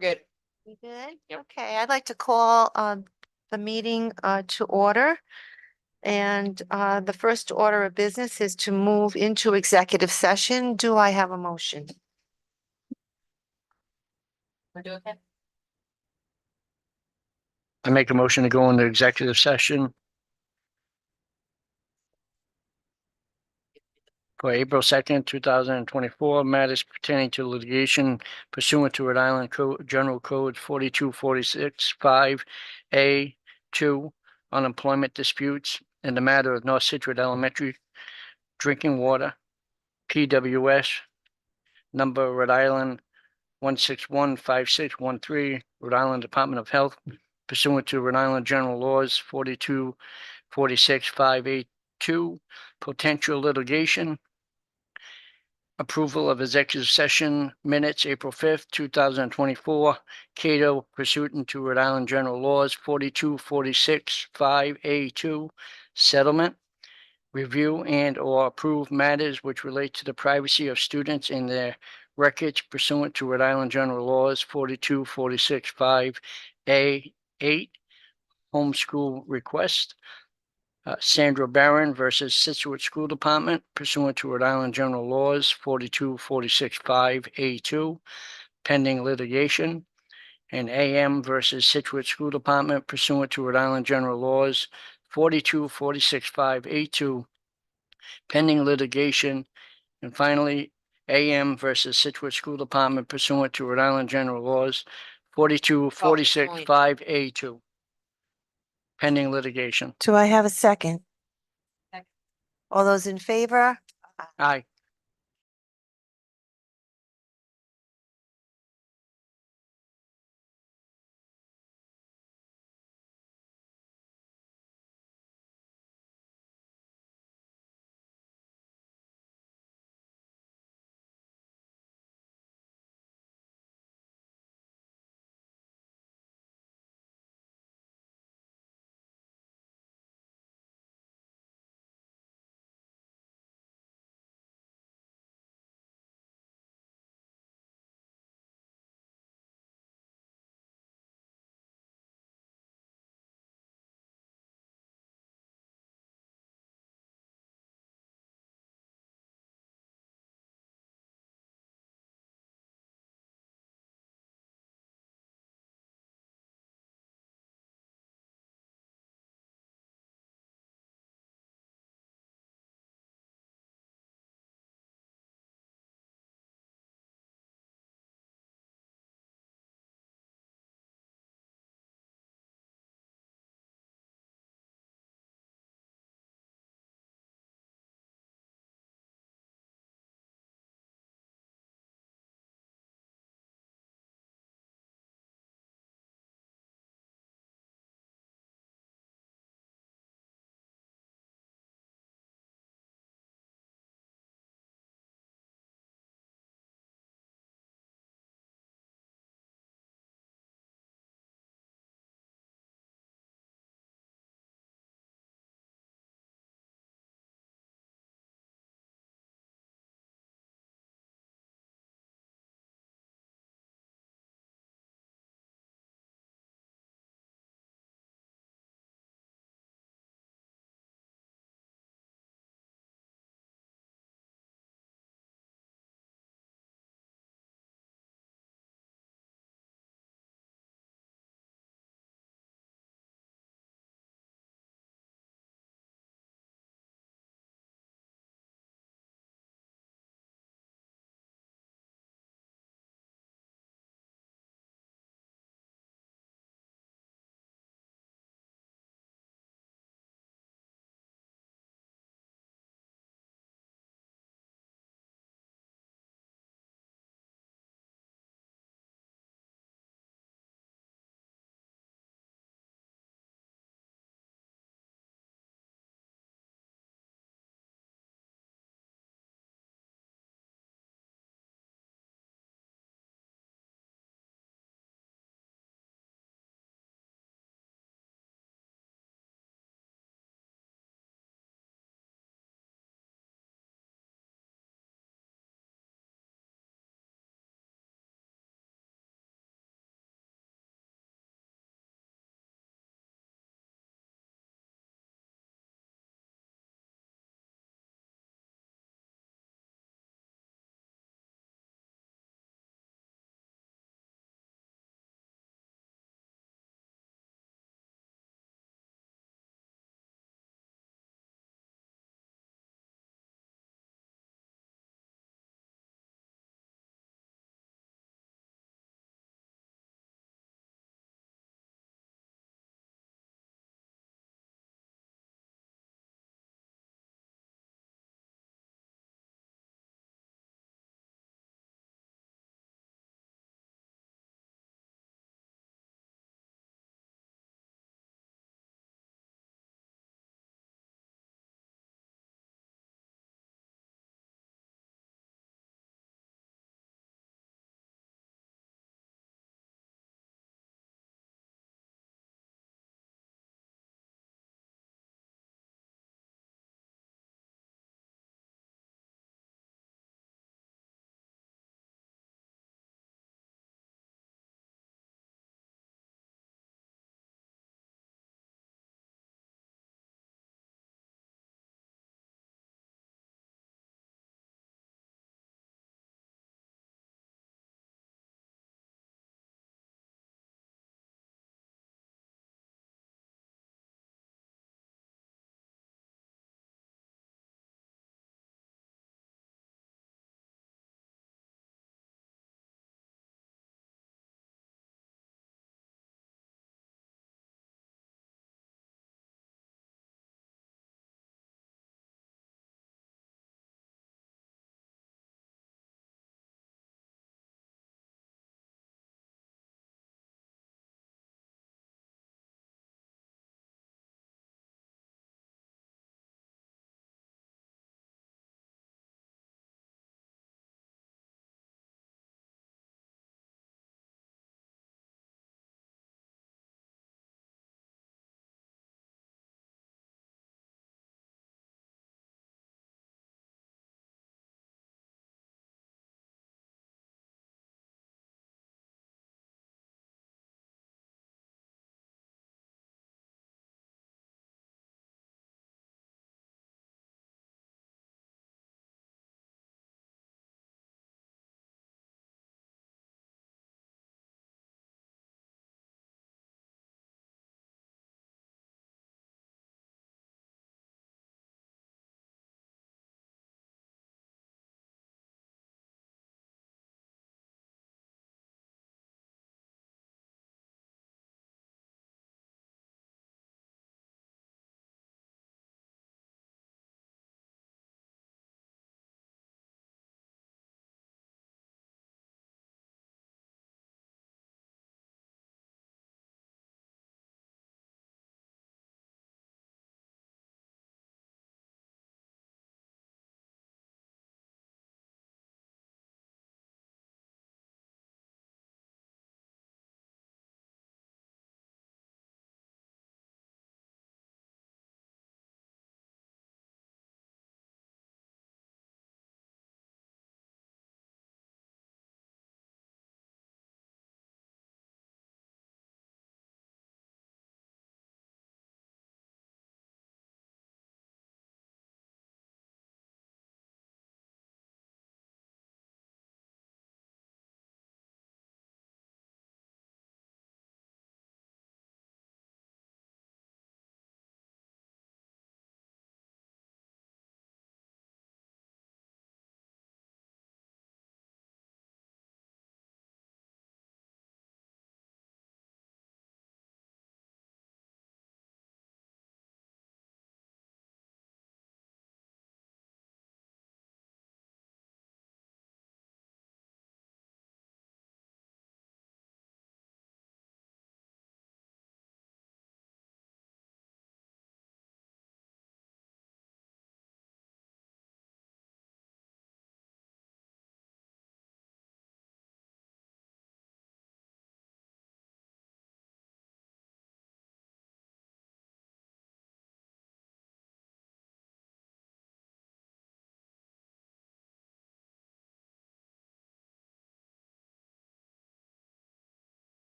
Good. You good? Yep. Okay, I'd like to call the meeting to order. And the first order of business is to move into executive session. Do I have a motion? We're doing okay. I make a motion to go into executive session for April 2nd, 2024, matters pertaining to litigation pursuant to Rhode Island General Code 4246-5A2, unemployment disputes, in the matter of North Scituate Elementary drinking water, PWS, number Rhode Island 1615613, Rhode Island Department of Health, pursuant to Rhode Island General Laws 4246-582, potential litigation, approval of executive session minutes, April 5th, 2024, Cato, pursuant to Rhode Island General Laws 4246-5A2, settlement, review and/or approve matters which relate to the privacy of students and their records pursuant to Rhode Island General Laws 4246-5A8, homeschool request. Sandra Barron versus Scituate School Department pursuant to Rhode Island General Laws 4246-5A2, pending litigation. And AM versus Scituate School Department pursuant to Rhode Island General Laws 4246-5A2, pending litigation. And finally, AM versus Scituate School Department pursuant to Rhode Island General Laws 4246-5A2, pending litigation. Do I have a second? Second. All those in favor? Aye.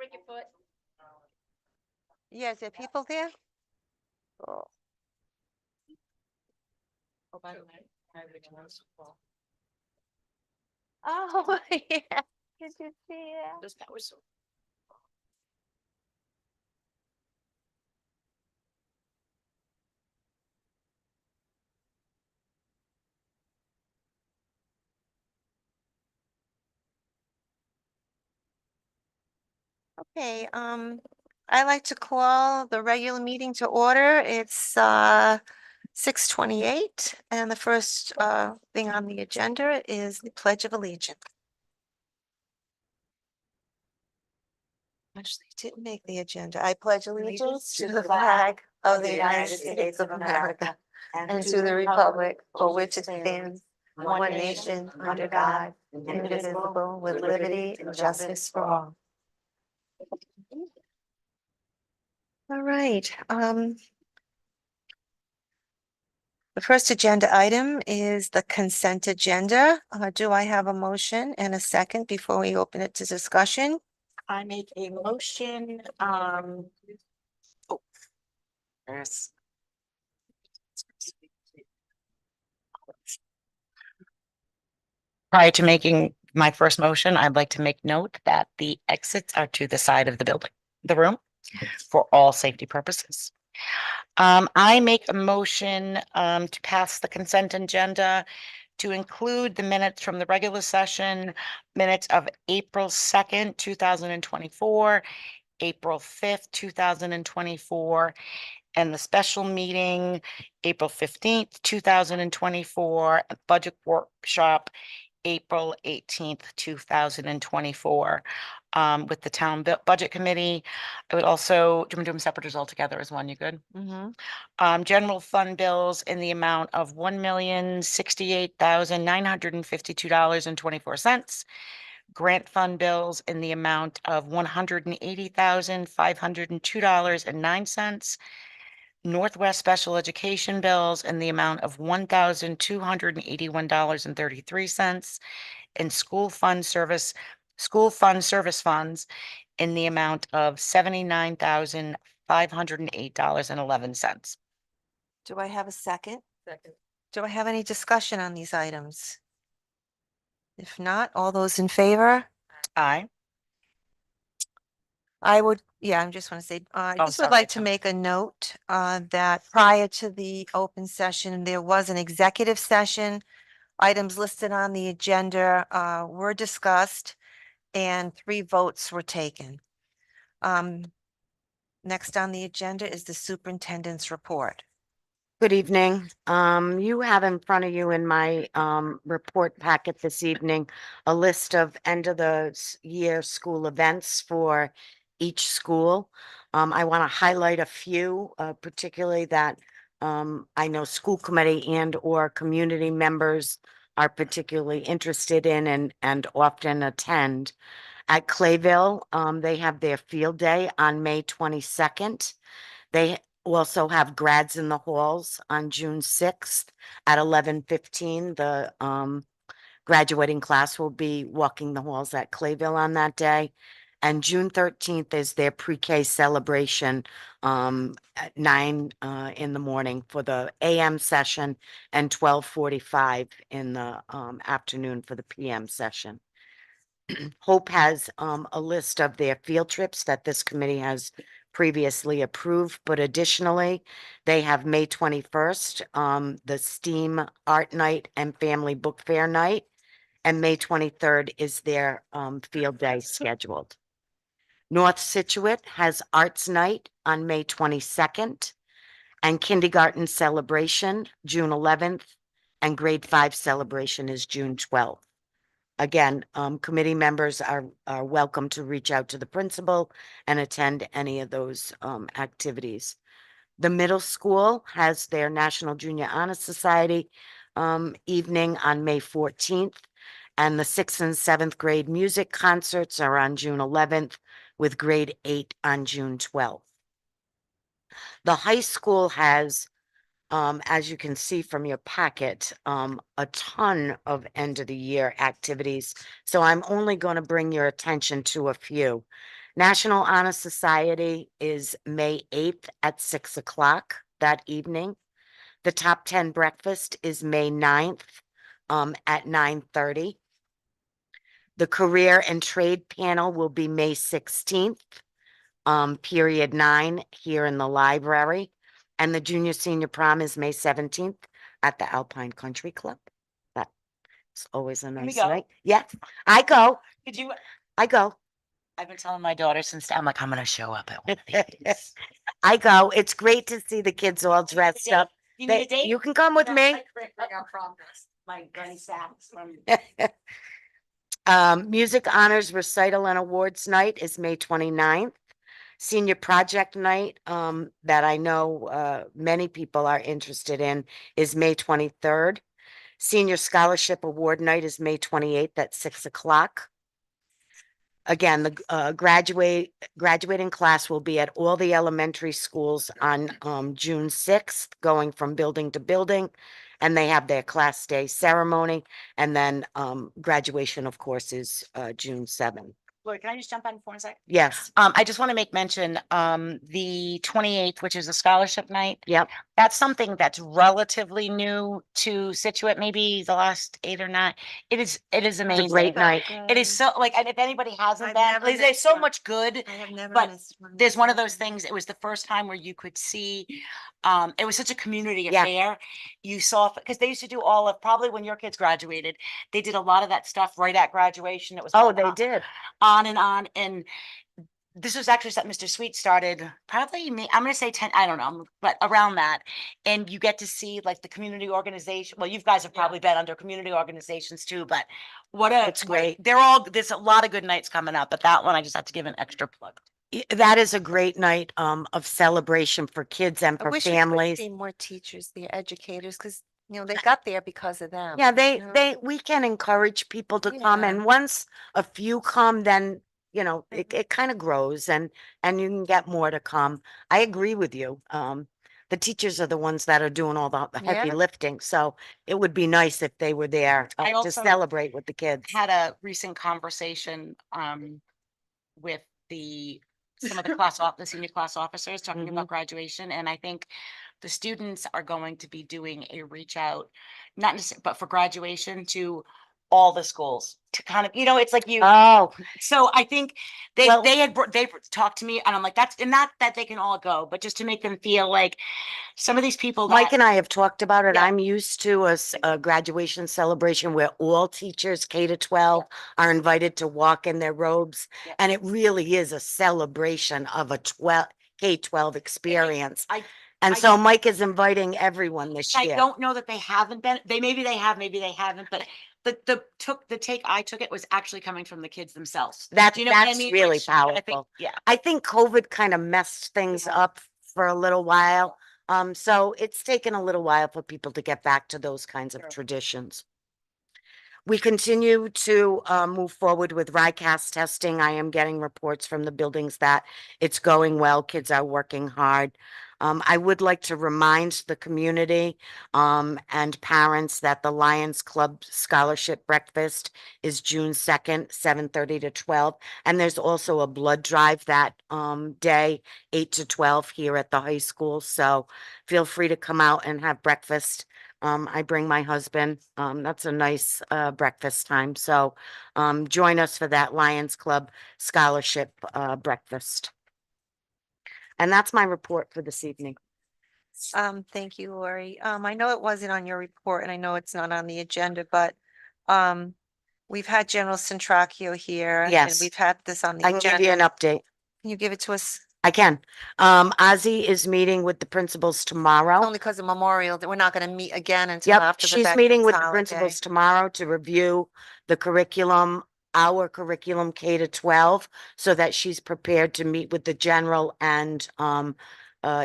break your foot. Yeah, is there people there? Oh, Oh, by the way, I originally well, Oh, yeah. Did you see that? those powers. Okay, I like to call the regular meeting to order. It's 6:28, and the first thing on the agenda is the Pledge of Allegiance. Actually, it didn't make the agenda. I pledge allegiance to the flag of the United States of America and to the republic for which it stands, one nation under God, indivisible, with liberty and justice for all. All right, the first agenda item is the consent agenda. Do I have a motion and a second before we open it to discussion? I make a motion, oh, there's. Prior to making my first motion, I'd like to make note that the exits are to the side of the building, the room, for all safety purposes. I make a motion, to pass the consent agenda to include the minutes from the regular session, minutes of April 2nd, 2024, April 5th, 2024, and the special meeting, April 15th, 2024, and budget workshop, April 18th, 2024. With the town budget committee. I would also, do you want to do them separate or all together as one? You good? General fund bills in the amount of $1,068,952.24. Grant fund bills in the amount of $180,502.09. Northwest special education bills in the amount of $1,281.33. And school fund service funds in the amount of $79,508.11. Do I have a second? Second. Do I have any discussion on these items? If not, all those in favor? Aye. I would, yeah, I just want to say, I Oh, just would sorry, like to Tim. make a note that prior to the open session, there was an executive session. Items listed on the agenda were discussed and 3 votes were taken. Next on the agenda is the superintendent's report. Good evening. You have in front of you in my report packet this evening, a list of end of the year school events for each school. I want to highlight a few, particularly that I know school committee and or community members are particularly interested in and often attend. At Clayville, they have their field day on May 22nd. They also have grads in the halls on June 6th at 11:15. The graduating class will be walking the halls at Clayville on that day. And June 13th is their pre-K celebration at 9 in the morning for the AM session and 12:45 in the afternoon for the PM session. Hope has a list of their field trips that this committee has previously approved, but additionally, they have May 21st, the STEAM Art Night and Family Book Fair Night, and May 23rd is their field day scheduled. North Scituate has Arts Night on May 22nd, and Kindergarten Celebration, June 11th, and Grade 5 Celebration is June 12th. Again, committee members are welcome to reach out to the principal and attend any of those activities. The middle school has their National Junior Honor Society evening on May 14th, and the 6th and 7th grade music concerts are on June 11th, with grade 8 on June 12th. The high school has, as you can see from your packet, a ton of end of the year activities. So I'm only going to bring your attention to a few. National Honor Society is May 8th at 6 o'clock that evening. The top 10 breakfast is May 9th at 9:30. The career and trade panel will be May 16th, period 9 here in the library. And the junior senior prom is May 17th at the Alpine Country Club. That's always a we nice go? night. Yeah, I go, Could you, I go. I've been telling my daughter since, I'm like, I'm gonna show up at one of these. I go. It's great to see the kids all dressed up. You need a date? You can come with me. My gunny sacks from. Music Honors Recital and Awards Night is May 29th. Senior Project Night, that I know, many people are interested in is May 23rd. Senior Scholarship Award Night is May 28th at 6 o'clock. Again, the graduating class will be at all the elementary schools on June 6th, going from building to building. And they have their class day ceremony. And then graduation, of course, is June 7th. Lori, can I just jump on for a sec? Yes, I just want to make mention, the 28th, which is a scholarship night. yep. That's something that's relatively new to Scituate, maybe the last 8 or 9. It is It's amazing. a great night. It is so, like, and if anybody hasn't I've been, never there's missed so one. much good. I have never But missed one. There's one of those things, it was the first time where you could see, it was such a community Yeah. affair. You saw, because they used to do all of, probably when your kids graduated, they did a lot of that stuff right at graduation. It was Oh, going they did. on and on. And this was actually something Mr. Sweet started probably I'm gonna say 10, I don't know, but around that. And you get to see like the community organization. Well, you guys have probably been under community organizations too, but It's great. there's a lot of good nights coming up, but that one I just have to give an extra plug. That is a great night of celebration for kids and I for wish we could families. see more teachers, the educators, because, they got there because of them. Yeah, you know? we can encourage people to come, Yeah. and once a few come, then, it kind of grows and you can get more to come. I agree with you. The teachers are the ones that are doing all the heavy Yeah. lifting, so it would be nice if they were there I to also celebrate with the kids. Had a recent conversation with some of the senior class officers talking about graduation, and I think the students are going to be doing a reach out, not necessarily, but for graduation to all the schools to kind of, it's like you. Oh, So I think they Well- they talked to me, and I'm like, that's, and not that they can all go, but just to make them feel like some of these people Mike that, and I have talked about it. Yeah. I'm used to a graduation celebration where all teachers K to 12 are invited to walk in their robes. Yeah. And it really is a celebration of a K-12 experience. And I- so Mike is inviting everyone this I year. don't know that they haven't been, maybe they have, maybe they haven't, but the take I took it was actually coming from the kids themselves. That's, Do you know what I that's mean? really Which I think- powerful. Yeah. I think COVID kind of messed things Yeah. up for a little while. So it's taken a little while for people to get back to those kinds of Sure. traditions. We continue to move forward with RICAS testing. I am getting reports from the buildings that it's going well. Kids are working hard. I would like to remind the community and parents that the Lions Club Scholarship Breakfast is June 2nd, 7:30 to 12. And there's also a blood drive that day, 8 to 12 here at the high school. So feel free to come out and have breakfast. I bring my husband. That's a nice breakfast time. So join us for that Lions Club Scholarship breakfast. And that's my report for this evening. Thank you, Lori. I know it wasn't on your report and I know it's not on the agenda, but we've had General Centracchio here. And Yes. we've had this on the I can give you an agenda. update. Can you give it to us? I can. Ozzy is meeting with the principals tomorrow. Only because of Memorial, that we're not going to meet again until Yep, after the she's meeting with the Veterans principals holiday. tomorrow to review the curriculum, our curriculum K to 12, so that she's prepared to meet with the general and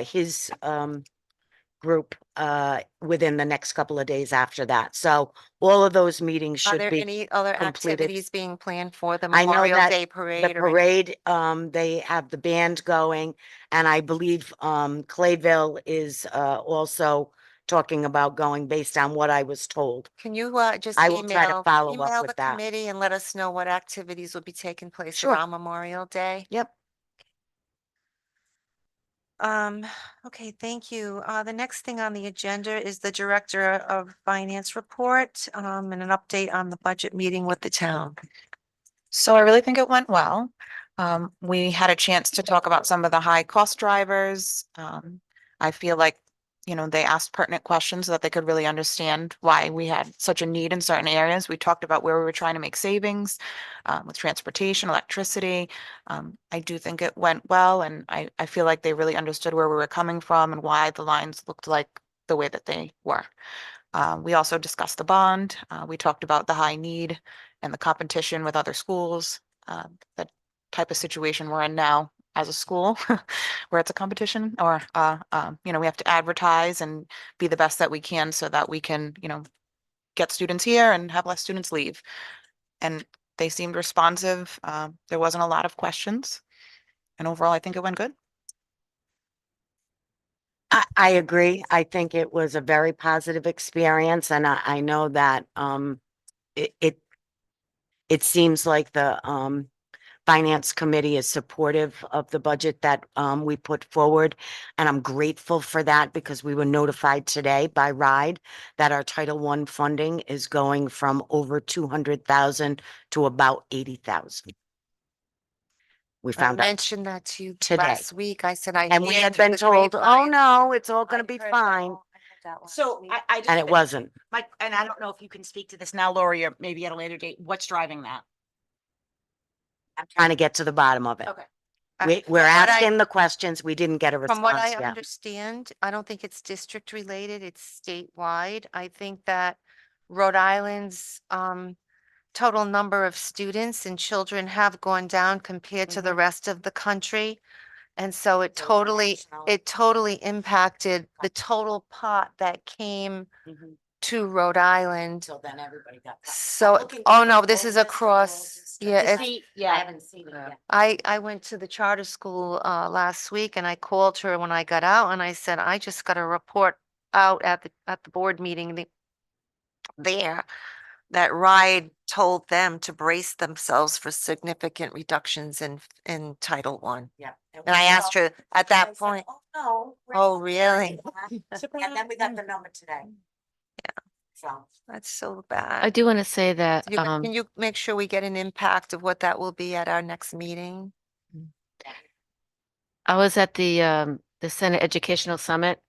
his group within the next couple of days after that. So all of those meetings Are should there be any other completed. activities being planned for the I know Memorial that Day the parade? or any- parade, they have the band going, and I believe Clayville is also talking about going based on what I was told. Can you just I will try to email follow up email with the that. committee and let us know what activities will be taking place Sure. around Memorial Day? Yep. Okay, thank you. The next thing on the agenda is the Director of Finance report, and an update on the budget meeting with the town. So I really think it went well. We had a chance to talk about some of the high cost drivers. I feel like, they asked pertinent questions so that they could really understand why we had such a need in certain areas. We talked about where we were trying to make savings, with transportation, electricity. I do think it went well, and I feel like they really understood where we were coming from and why the lines looked like the way that they were. We also discussed the bond. We talked about the high need and the competition with other schools, the type of situation we're in now as a school, where it's a competition, or, we have to advertise and be the best that we can so that we can, get students here and have less students leave. And they seemed responsive. There wasn't a lot of questions. And overall, I think it went good. I agree. I think it was a very positive experience, and I know that it seems like the Finance Committee is supportive of the budget that we put forward. And I'm grateful for that because we were notified today by RIDE that our Title I funding is going from over 200,000 to about 80,000. We I found out, mentioned that to you today. last week. I said I. and we hear had through been the told, oh grapevine." no, it's all I gonna be heard that fine. all- I heard that last So week. I just. And it wasn't. Mike, and I don't know if you can speak to this now, Lori, or maybe at a later date. What's driving that? I'm trying to get to the bottom of it. Okay. We're From what I- asking the questions. We didn't get a From what response I yet. understand, I don't think it's district related, it's statewide. I think that Rhode Island's total number of students and children have gone down compared to the rest of the country. And so it So totally, national. it totally impacted the total pot that came to Rhode Island. So then everybody got. So, oh no, this is across, yeah, it's, I haven't seen it yet. I went to the charter school last week and I called her when I got out and I said, I just got a report out at the board meeting there that RIDE told them to brace themselves for significant reductions in Title I. Yeah. And I asked her at that point, Oh, no. we're oh, not really? doing that." And then we got the number today. Yeah. So. That's so I bad. do want to say that, Can you make sure we get an impact of what that will be at our next meeting? I was at the Senate Educational Summit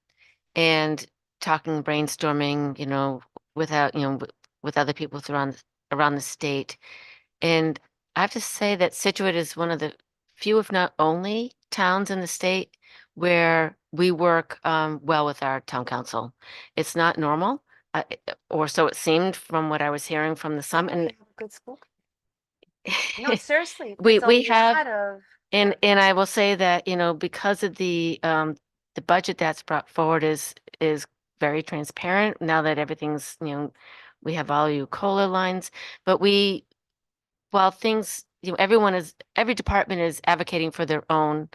and talking, brainstorming, without, with other people around the state. And I have to say that Scituate is one of the few, if not only, towns in the state where we work well with our town council. It's not normal, or so it seemed from what I was hearing from the summit. And Good school. No, seriously. We- there's a we have- lot of- And I will say that, because of the budget that's brought forward is very transparent now that everything's, we have all your COLA lines, but while things, every department is advocating for their own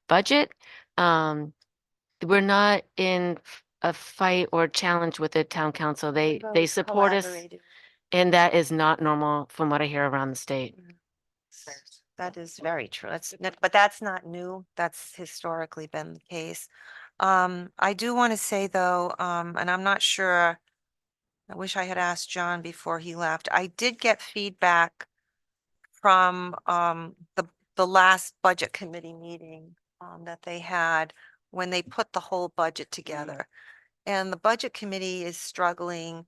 budget. We're not in a fight or challenge with the town council. They both support us, collaborated. and that is not normal from what I hear around the state. That is very true. But that's not new. That's historically been the case. I do want to say though, and I'm not sure, I wish I had asked John before he left. I did get feedback from the last budget committee meeting that they had when they put the whole budget together. And the budget committee is struggling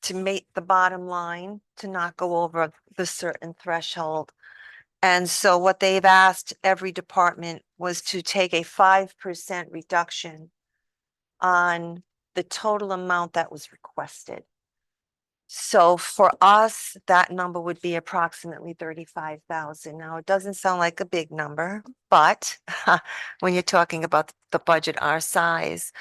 to make the bottom line, to not go over the certain threshold. And so what they've asked every department was to take a 5% reduction on the total amount that was requested. So for us, that number would be approximately 35,000. Now, it doesn't sound like a big number, but when you're talking about the budget our size,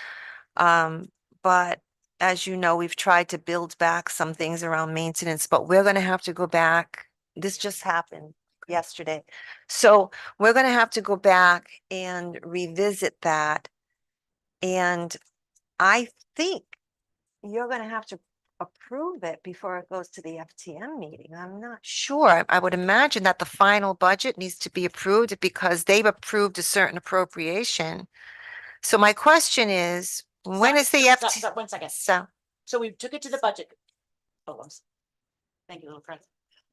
but as you know, we've tried to build back some things around maintenance, but we're gonna have to go back. This just happened yesterday. So we're gonna have to go back and revisit that. And I think you're gonna have to approve it before it goes to the FTM meeting. I'm not sure. I would imagine that the final budget needs to be approved because they've approved a certain appropriation. So my question is, when is the FT? One second. So, So we took it to the budget. Oh, thank you, little friend.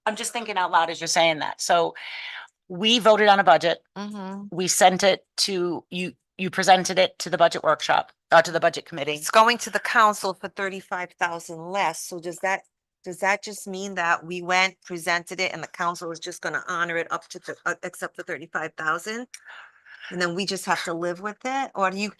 I'm just thinking out loud as you're saying that. So we voted on a budget. mhm. We sent it to you, you presented it to the budget workshop, to the budget committee. It's going to the council for 35,000 less. So does that just mean that we went, presented it, and the council is just gonna honor it up to the, except for 35,000? And then we just have to live with it? Or do you,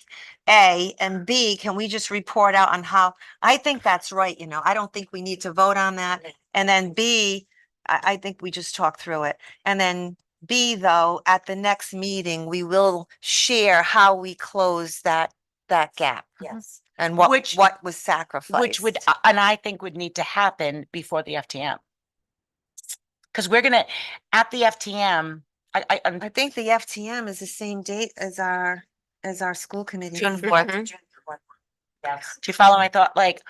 A, and B, can we just report out on how, I think that's right, I don't think we need to vote on that. And then B, I think we just talk through it. And then B, though, at the next meeting, we will share how we close that gap. Yes. And what Which- was sacrificed. Which would, and I think would need to happen before the FTM. Because we're gonna, at the FTM, I think the FTM is the same date as our school committee. June 4th. do you follow my thought? Like,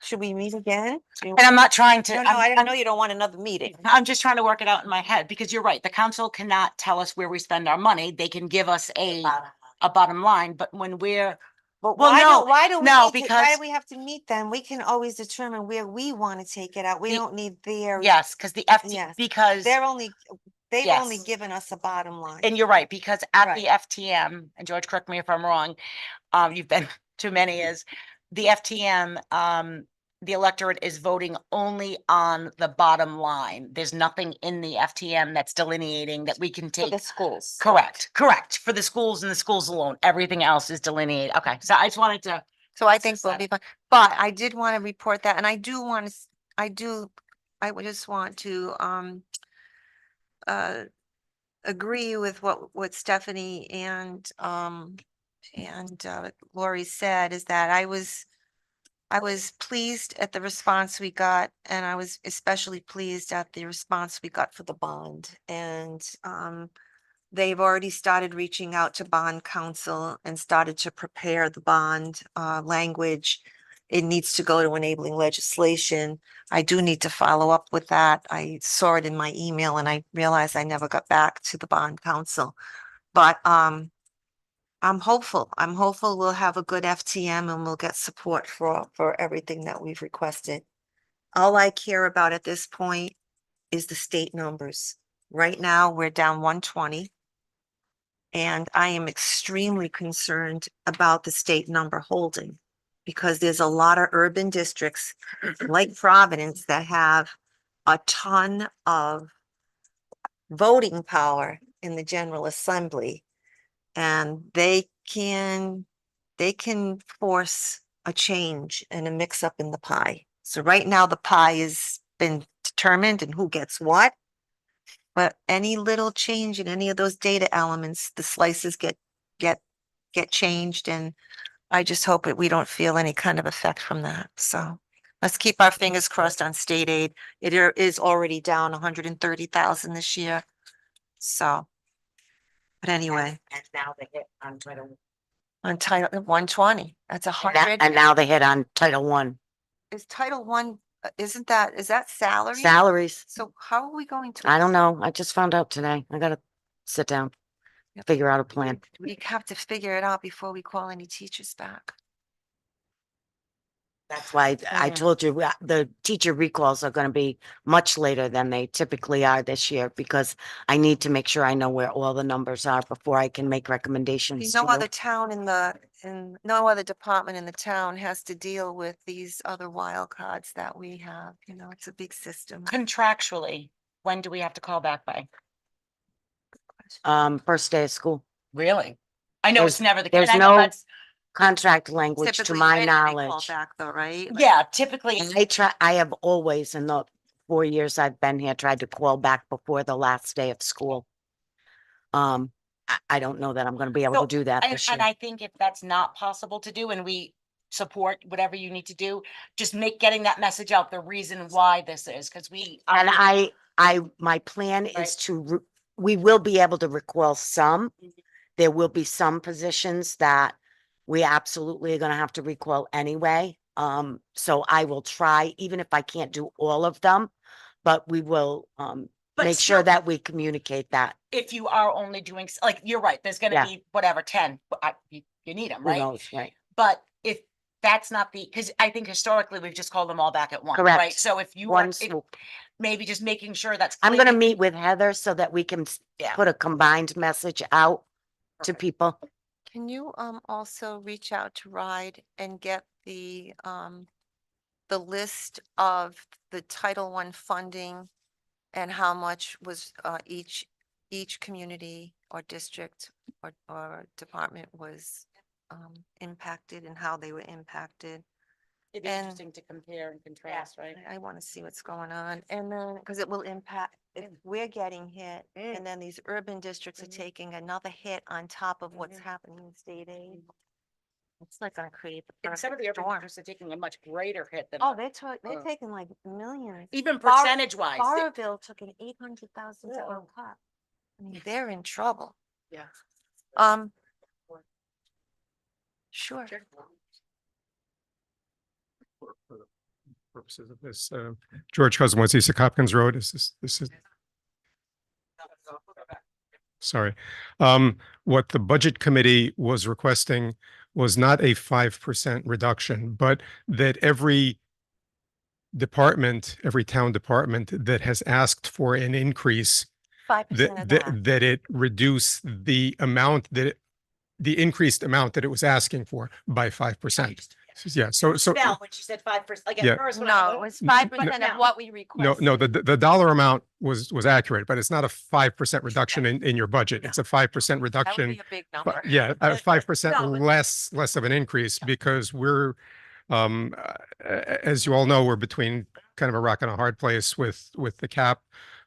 Should we meet again? and I'm not trying to, No, no, I know you don't want another meeting. I'm just trying to work it out in my head, because you're right, the council cannot tell us where we spend our money. They can give us a bottom line, but when we're, But Well, why no, do, why do we, no, why because- do we have to meet them? We can always determine where we want to take it out. We The- don't need their, yes, because the FT, Yes. because, they've only Yes. given us a bottom line. and you're right, because at Right. the FTM, and George, correct me if I'm wrong, you've been to many, is the FTM, the electorate is voting only on the bottom line. There's nothing in the FTM that's delineating that we can For the take. schools. Correct, for the schools and the schools alone. Everything else is delineated. Okay, so I just wanted to, So I think we'll be fine. But I did want to report that, and I do want to, I would just want to, agree with what Stephanie and Lori said, is that I was pleased at the response we got, and I was especially pleased at the response we got for the bond. And they've already started reaching out to bond counsel and started to prepare the bond language. It needs to go to enabling legislation. I do need to follow up with that. I saw it in my email and I realized I never got back to the bond counsel. But I'm hopeful. I'm hopeful we'll have a good FTM and we'll get support for everything that we've requested. All I care about at this point is the state numbers. Right now, we're down 120. And I am extremely concerned about the state number holding, because there's a lot of urban districts like Providence that have a ton of voting power in the General Assembly. And they can force a change and a mix up in the pie. So right now the pie has been determined and who gets what. But any little change in any of those data elements, the slices get changed, and I just hope that we don't feel any kind of effect from that. So let's keep our fingers crossed on state aid. It is already down 130,000 this year. So, but anyway, And now they hit on Title. on Title 120, that's 100. And now they hit on Title I. Is Title 1, is that salary? Salaries. So how are we going to? I don't know. I just found out today. I gotta sit down, Yep. figure out a plan. We have to figure it out before we call any teachers back. That's why I Yeah. told you, the teacher recalls are gonna be much later than they typically are this year, because I need to make sure I know where all the numbers are before I can make recommendations. No to you. other town no other department in the town has to deal with these other wild cards that we have, it's a big system. contractually, when do we have to call back by? First day of school. Really? I know it's There's- never the. there's and I know no that's- Contract language, to Typically, my when do they call knowledge. back though, right? Like, Yeah, typically, I have always, in the 4 years I've been here, tried to call back before the last day of school. I don't know that I'm gonna be able So, to do that and, this and year. I think if that's not possible to do, and we support whatever you need to do, just getting that message out, the reason why this is, because we. And my plan Right. is we will be able to recall some. Mhm. There will be some positions that we absolutely are gonna have to recall anyway. So I will try, even if I can't do all of them, but we will, But make sure still- that we communicate that. If you are only doing, like, you're right, there's gonna Yeah. be whatever, 10, but you need them, Who right? knows, right? But if that's not because I think historically we've just called them all back at once, Correct. right? So if you One want, swoop. maybe just making sure that's. I'm clear. gonna meet with Heather so that we can Yeah. put a combined message out to Perfect. people. Can you also reach out to RIDE and get the list of the Title I funding and how much was each community or district or department was impacted and how they were impacted? It'd be and- interesting to compare and contrast, right? I want to see what's going on, and then, because it will impact, if we're getting hit, and then these urban districts are taking another hit on top of what's happening in state aid. It's like gonna create the And some of the perfect urban storm. districts are taking a much greater hit than. Oh, they're uh, taking like millions. Even Bar- percentage wise. Barterville took an $800,000 cut. I mean, they're in trouble. Yeah. Sure. Purposes of this, George Cousins, East of Hopkins Road, this is, sorry. What the Budget Committee was requesting was not a 5% reduction, but that every department, every town department that has asked for an increase, 5% of that. that it reduce the amount the increased amount that it was asking for by 5%. Yeah, so, Val, when she said 5%, like Yeah. at first. when I No, thought- it was 5% no. of what we no, requested. the dollar amount was accurate, but it's not a 5% reduction in your budget. It's a 5% That would reduction. be a big number. Yeah, No, 5% but- less of an increase because we're, as you all know, we're between kind of a rock and a hard place with the cap.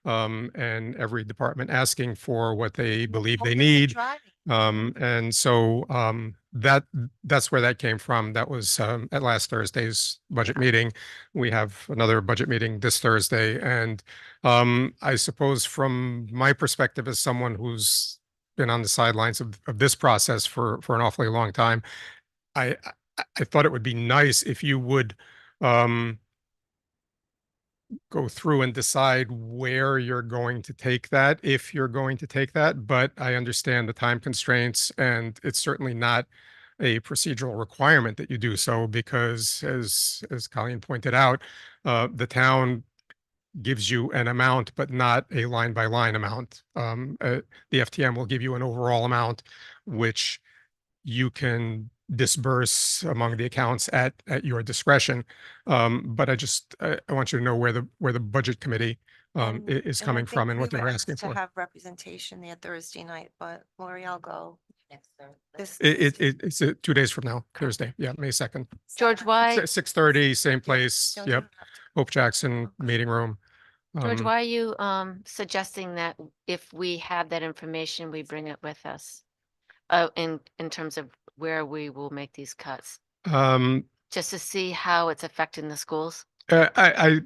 And every department asking for what they believe they Homeless and need. driving. And so, that's where that came from. That was, at last Thursday's budget meeting. We have another budget meeting this Thursday. And, I suppose from my perspective as someone who's been on the sidelines of this process for an awfully long time, I thought it would be nice if you would, go through and decide where you're going to take that, if you're going to take that, but I understand the time constraints and it's certainly not a procedural requirement that you do so because as Colleen pointed out, the town gives you an amount, but not a line by line amount. The FTM will give you an overall amount, which you can disperse among the accounts at your discretion. But I want you to know where the budget committee is And I coming think from and we what they're were asking asked to for. have representation there Thursday night, but Lori, I'll go. This, It's 2 days from now, Thursday. Yeah, May 2nd. George, why, 6:30, same place. don't you Yep. have to- Hope Jackson meeting room. George, Um, why are you suggesting that if we have that information, we bring it with us? In terms of where we will make these cuts, um, just to see how it's affecting the schools? I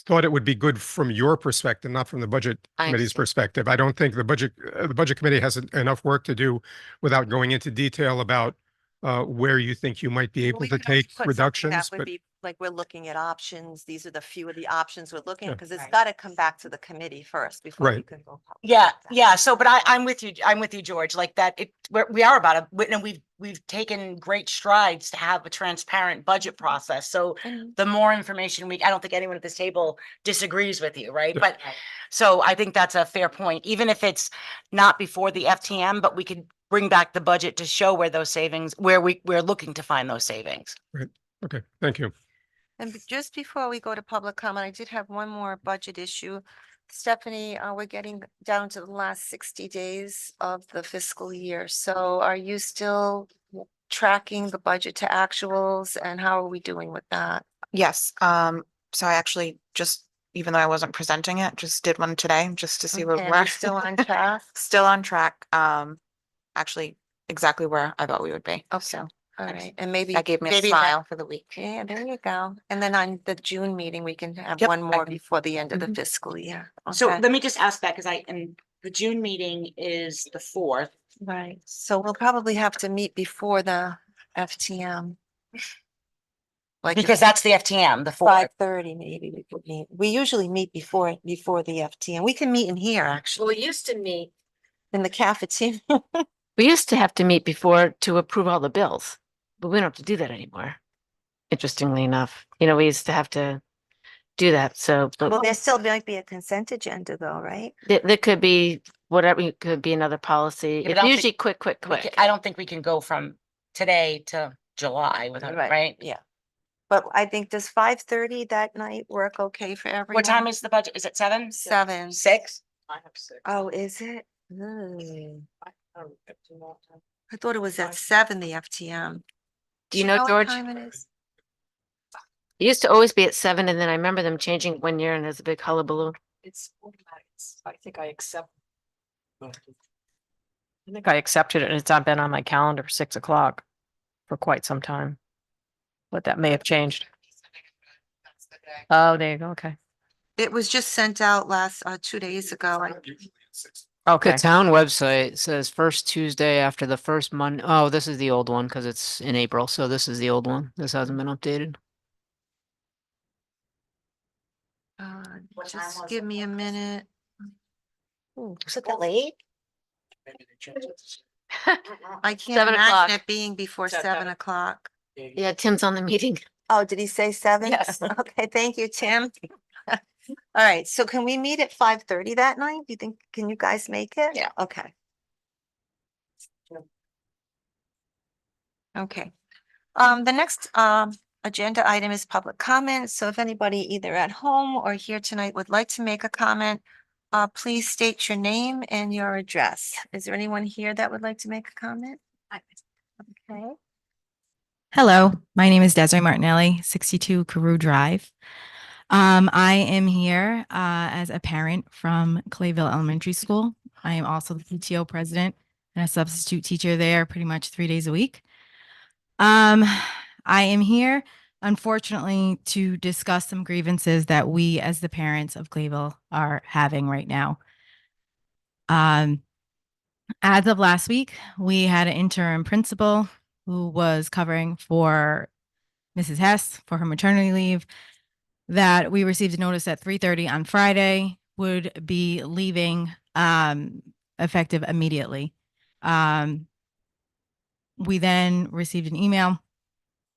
thought it would be good from your perspective, not from the budget I committee's understand. perspective. I don't think the budget committee has enough work to do without going into detail about where you think you might be Well, able we to could always take put something reductions, that would but be like, we're looking at options. These are the few of the options we're looking, Yeah. because it's Right. got to come back to the committee first before we Right. can go. public Yeah, with that. yeah. So, but I'm with you, George, like that, we are about it. And we've taken great strides to have a transparent budget process. So And the more information I don't think anyone at this table disagrees with you, right? Yeah. But, so I think that's a fair point, even if it's not before the FTM, but we could bring back the budget to show where those savings, where we're looking to find those savings. okay, thank you. just before we go to public comment, I did have one more budget issue. Stephanie, we're getting down to the last 60 days of the fiscal year. So are you still tracking the budget to actuals, and how are we doing with that? Yes, so I actually just, even though I wasn't presenting it, just did one today, just to see where Okay, we're are we still on track? Still on track, actually exactly where I thought we would be. Okay. So All right, and maybe. that gave me a maybe smile for the week. Yeah, there you go. And then on the June meeting, we can have Yep, one I more can- before the end of the Mhm. fiscal year. So Okay. let me just ask that, and the June meeting is the 4th. Right, so we'll probably have to meet before the FTM. Like, Because that's the FTM, the 5:30 maybe we could meet. We usually meet before the FTM. We can meet in here, actually. We used to meet in the cafeteria. We used to have to meet before to approve all the bills, but we don't have to do that anymore. Interestingly enough, we used to have to do that. So, but Well, there still might be a consent agenda though, right? there could be whatever, it could be another policy. Yeah, but I It's don't think usually quick. I don't think we can go from today to July without, right? Yeah. But I think does 5:30 that night work okay for everyone? What time is the budget? Is it 7? 7. 6? I have 6. Oh, is it? Ugh. I don't get to know time. I thought it was at 7, the FTM. Do you know, what George? time it is? It used to always be at 7, and then I remember them changing it one year, and there's a big hullabaloo. It's automatic. I think I accept. I think I accepted it and it's not been on my calendar for 6 o'clock for quite some time. But that may have changed. Oh, there you go. Okay. It was just sent out 2 days ago. Okay. The town website says first Tuesday after the first Monday. Oh, this is the old one because it's in April. So this is the old one. This hasn't been updated. Just give me a minute. Was it that late? I can't 7 imagine o'clock. it being before Is that 7 better? o'clock. Yeah, Tim's on the meeting. Oh, did he say 7? Yes. Okay, thank you, Tim. All right, so can we meet at 5:30 that night? Do you think, can you guys make it? Yeah. Okay. Okay. The next agenda item is public comment. So if anybody either at home or here tonight would like to make a comment, please state your name and your address. Is there anyone here that would like to make a comment? Okay. Hello, my name is Desiree Martinelli, 62 Carew Drive. I am here as a parent from Clayville Elementary School. I am also the PTO president and a substitute teacher there pretty much 3 days a week. I am here, unfortunately, to discuss some grievances that we as the parents of Clayville are having right now. As of last week, we had an interim principal who was covering for Mrs. Hess for her maternity leave that we received a notice at 3:30 on Friday would be leaving effective immediately. We then received an email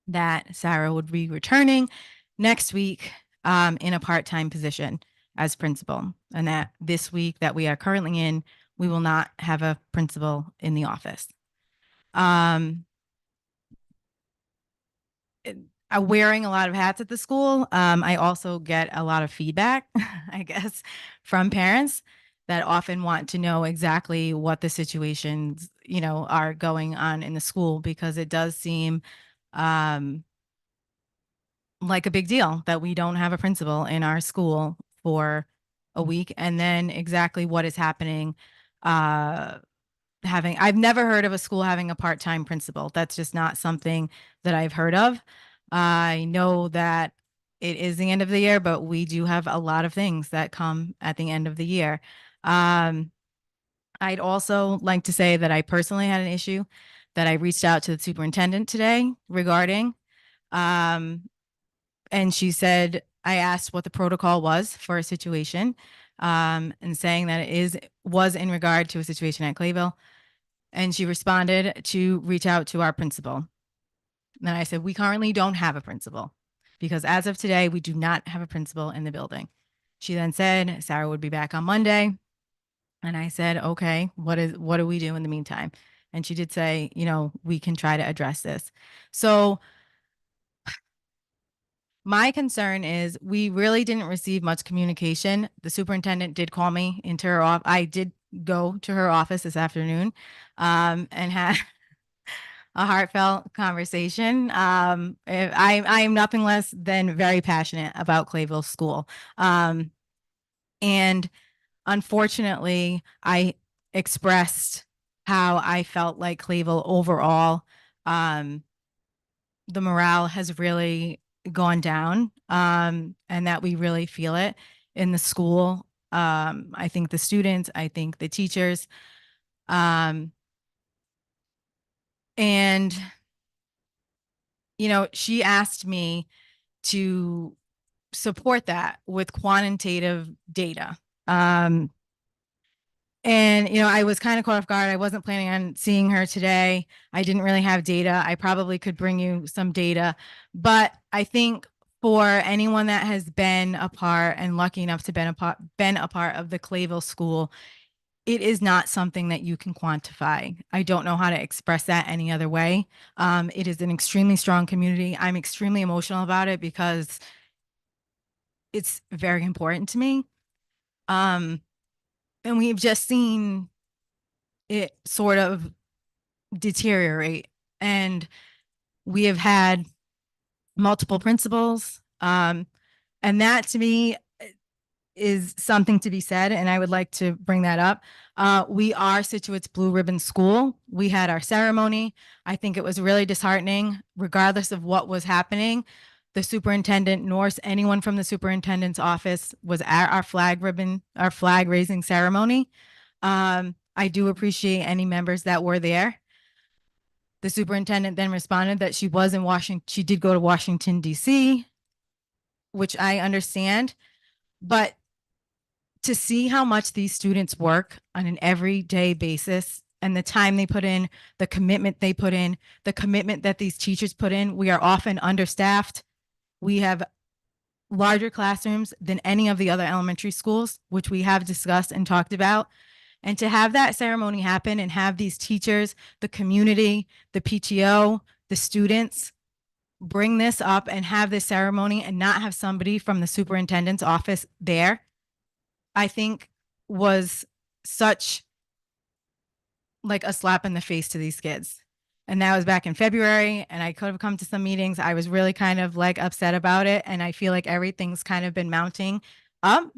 that Sarah would be returning next week in a part-time position as principal, and that this week that we are currently in, we will not have a principal in the office. I'm wearing a lot of hats at the school. I also get a lot of feedback, I guess, from parents that often want to know exactly what the situations, are going on in the school, because it does seem like a big deal that we don't have a principal in our school for a week, and then exactly what is happening. I've never heard of a school having a part-time principal. That's just not something that I've heard of. I know that it is the end of the year, but we do have a lot of things that come at the end of the year. I'd also like to say that I personally had an issue that I reached out to the superintendent today regarding, and she said, I asked what the protocol was for a situation, and saying that was in regard to a situation at Clayville. And she responded to reach out to our principal. And I said, we currently don't have a principal because as of today, we do not have a principal in the building. She then said Sarah would be back on Monday. And I said, okay, what do we do in the meantime? And she did say, we can try to address this. So my concern is we really didn't receive much communication. The superintendent did call me into her office. I did go to her office this afternoon and had a heartfelt conversation. I'm nothing less than very passionate about Clayville School. And unfortunately, I expressed how I felt like Clayville overall, the morale has really gone down, and that we really feel it in the school. I think the students, I think the teachers, and she asked me to support that with quantitative data. And, I was kind of caught off guard. I wasn't planning on seeing her today. I didn't really have data. I probably could bring you some data, but I think for anyone that has been a part and lucky enough to been a part of the Clayville School, it is not something that you can quantify. I don't know how to express that any other way. It is an extremely strong community. I'm extremely emotional about it because it's very important to me. And we've just seen it sort of deteriorate. And we have had multiple principals. And that to me is something to be said. And I would like to bring that up. We are Scituate's Blue Ribbon School. We had our ceremony. I think it was really disheartening, regardless of what was happening. The superintendent, nor anyone from the superintendent's office was at our flag raising ceremony. I do appreciate any members that were there. The superintendent then responded that she was in Washington. She did go to Washington, D.C., which I understand. But to see how much these students work on an everyday basis and the time they put in, the commitment they put in, the commitment that these teachers put in, we are often understaffed. We have larger classrooms than any of the other elementary schools, which we have discussed and talked about. And to have that ceremony happen and have these teachers, the community, the PTO, the students bring this up and have this ceremony and not have somebody from the superintendent's office there, I think was such like a slap in the face to these kids. And that was back in February, and I could have come to some meetings. I was really kind of like upset about it, and I feel like everything's kind of been mounting up.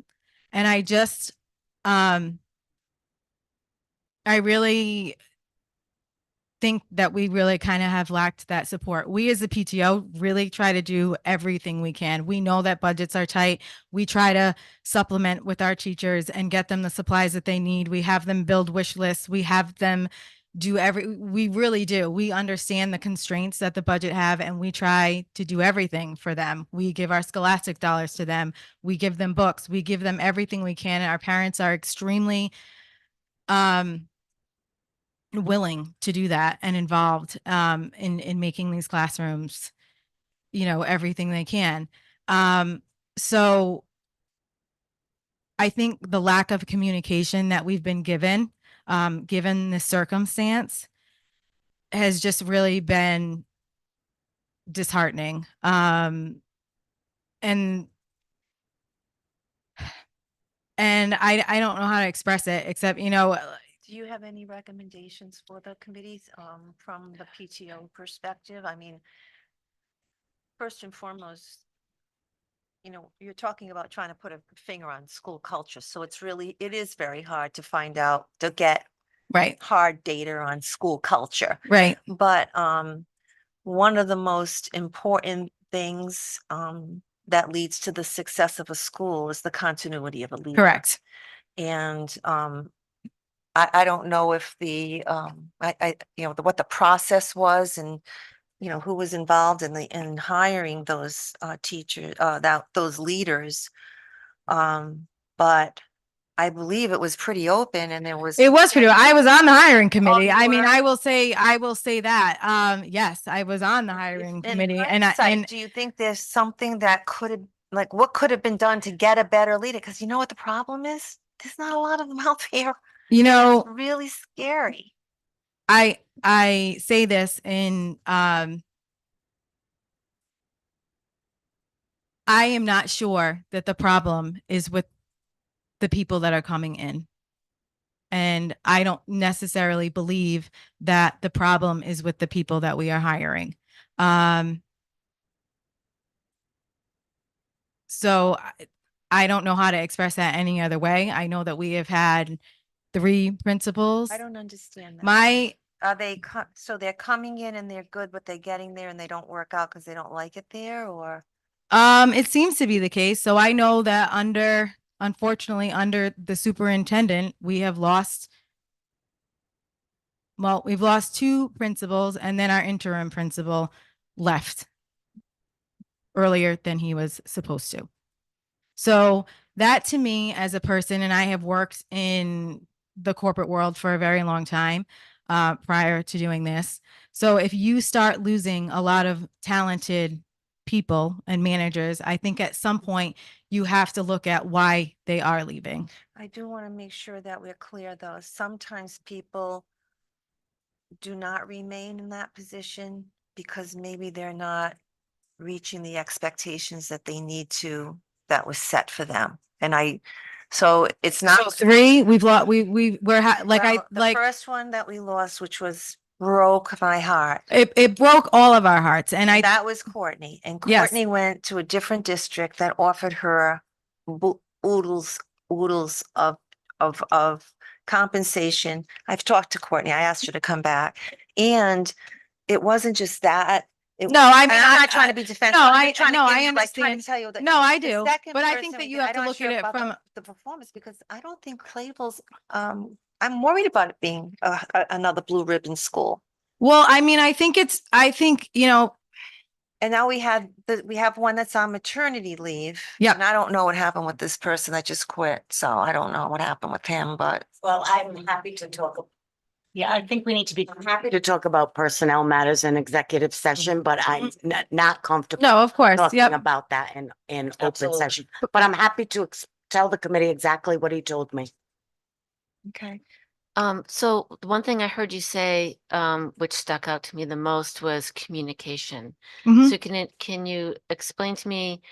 And I just, I really think that we really kind of have lacked that support. We as a PTO really try to do everything we can. We know that budgets are tight. We try to supplement with our teachers and get them the supplies that they need. We have them build wish lists. We have them we really do. We understand the constraints that the budget have, and we try to do everything for them. We give our scholastic dollars to them. We give them books. We give them everything we can. And our parents are extremely willing to do that and involved in making these classrooms, everything they can. So I think the lack of communication that we've been given the circumstance, has just really been disheartening. And I don't know how to express it except, Do you have any recommendations for the committees, from the PTO perspective? I mean, first and foremost, you're talking about trying to put a finger on school culture. So it is very hard to get right, hard data on school culture. right, But one of the most important things that leads to the success of a school is the continuity of a leader. correct. And I don't know if what the process was, and who was involved in hiring those teachers, those leaders. But I believe it was pretty open, and there was. It was pretty. I was on the hiring committee. you I mean, were? I will say that. Yes, I was on the hiring committee, and Do you think there's something that what could have been done to get a better leader? Because you know what the problem is? There's not a lot of them out there. It's really scary. I say this in I am not sure that the problem is with the people that are coming in. And I don't necessarily believe that the problem is with the people that we are hiring. So I don't know how to express that any other way. I know that we have had 3 principals. I don't understand that. So they're coming in and they're good, but they're getting there and they don't work out because they don't like it there, or? It seems to be the case. So I know that unfortunately, under the superintendent, we've lost 2 principals and then our interim principal. left earlier than he was supposed to. So that to me as a person, and I have worked in the corporate world for a very long time prior to doing this. So if you start losing a lot of talented people and managers, I think at some point you have to look at why they are leaving. I do want to make sure that we're clear, though. Sometimes people do not remain in that position because maybe they're not reaching the expectations that they need to, that was set for them. And so it's So not. three, we've lost, Well, the first one that we lost, which was broke my heart. it broke all of our hearts. And That was Courtney, and Yes. Courtney went to a different district that offered her oodles of compensation. I've talked to Courtney. I asked her to come back, and it wasn't just that. No, I mean, And I'm not trying to be defensive. I'm just trying to give you, like, trying understand. to tell you that. No, I the do, second but I think person, that you have I'm to not look sure at it about from, the performance, because I don't think Clayville's, I'm worried about it being another blue ribbon school. well, I mean, I think, you know, And now we have one that's on maternity leave. Yep. And I don't know what happened with this person that just quit, so I don't know what happened with him, but. Well, I'm happy to talk. Yeah, I think we need to be. I'm happy to talk about personnel matters in executive session, but I'm not comfortable no, of course, talking yep. about that in open Absolutely. session. But I'm happy to tell the committee exactly what he told me. Okay. So the one thing I heard you say, which stuck out to me the most was communication. Mhm. So can you explain to me,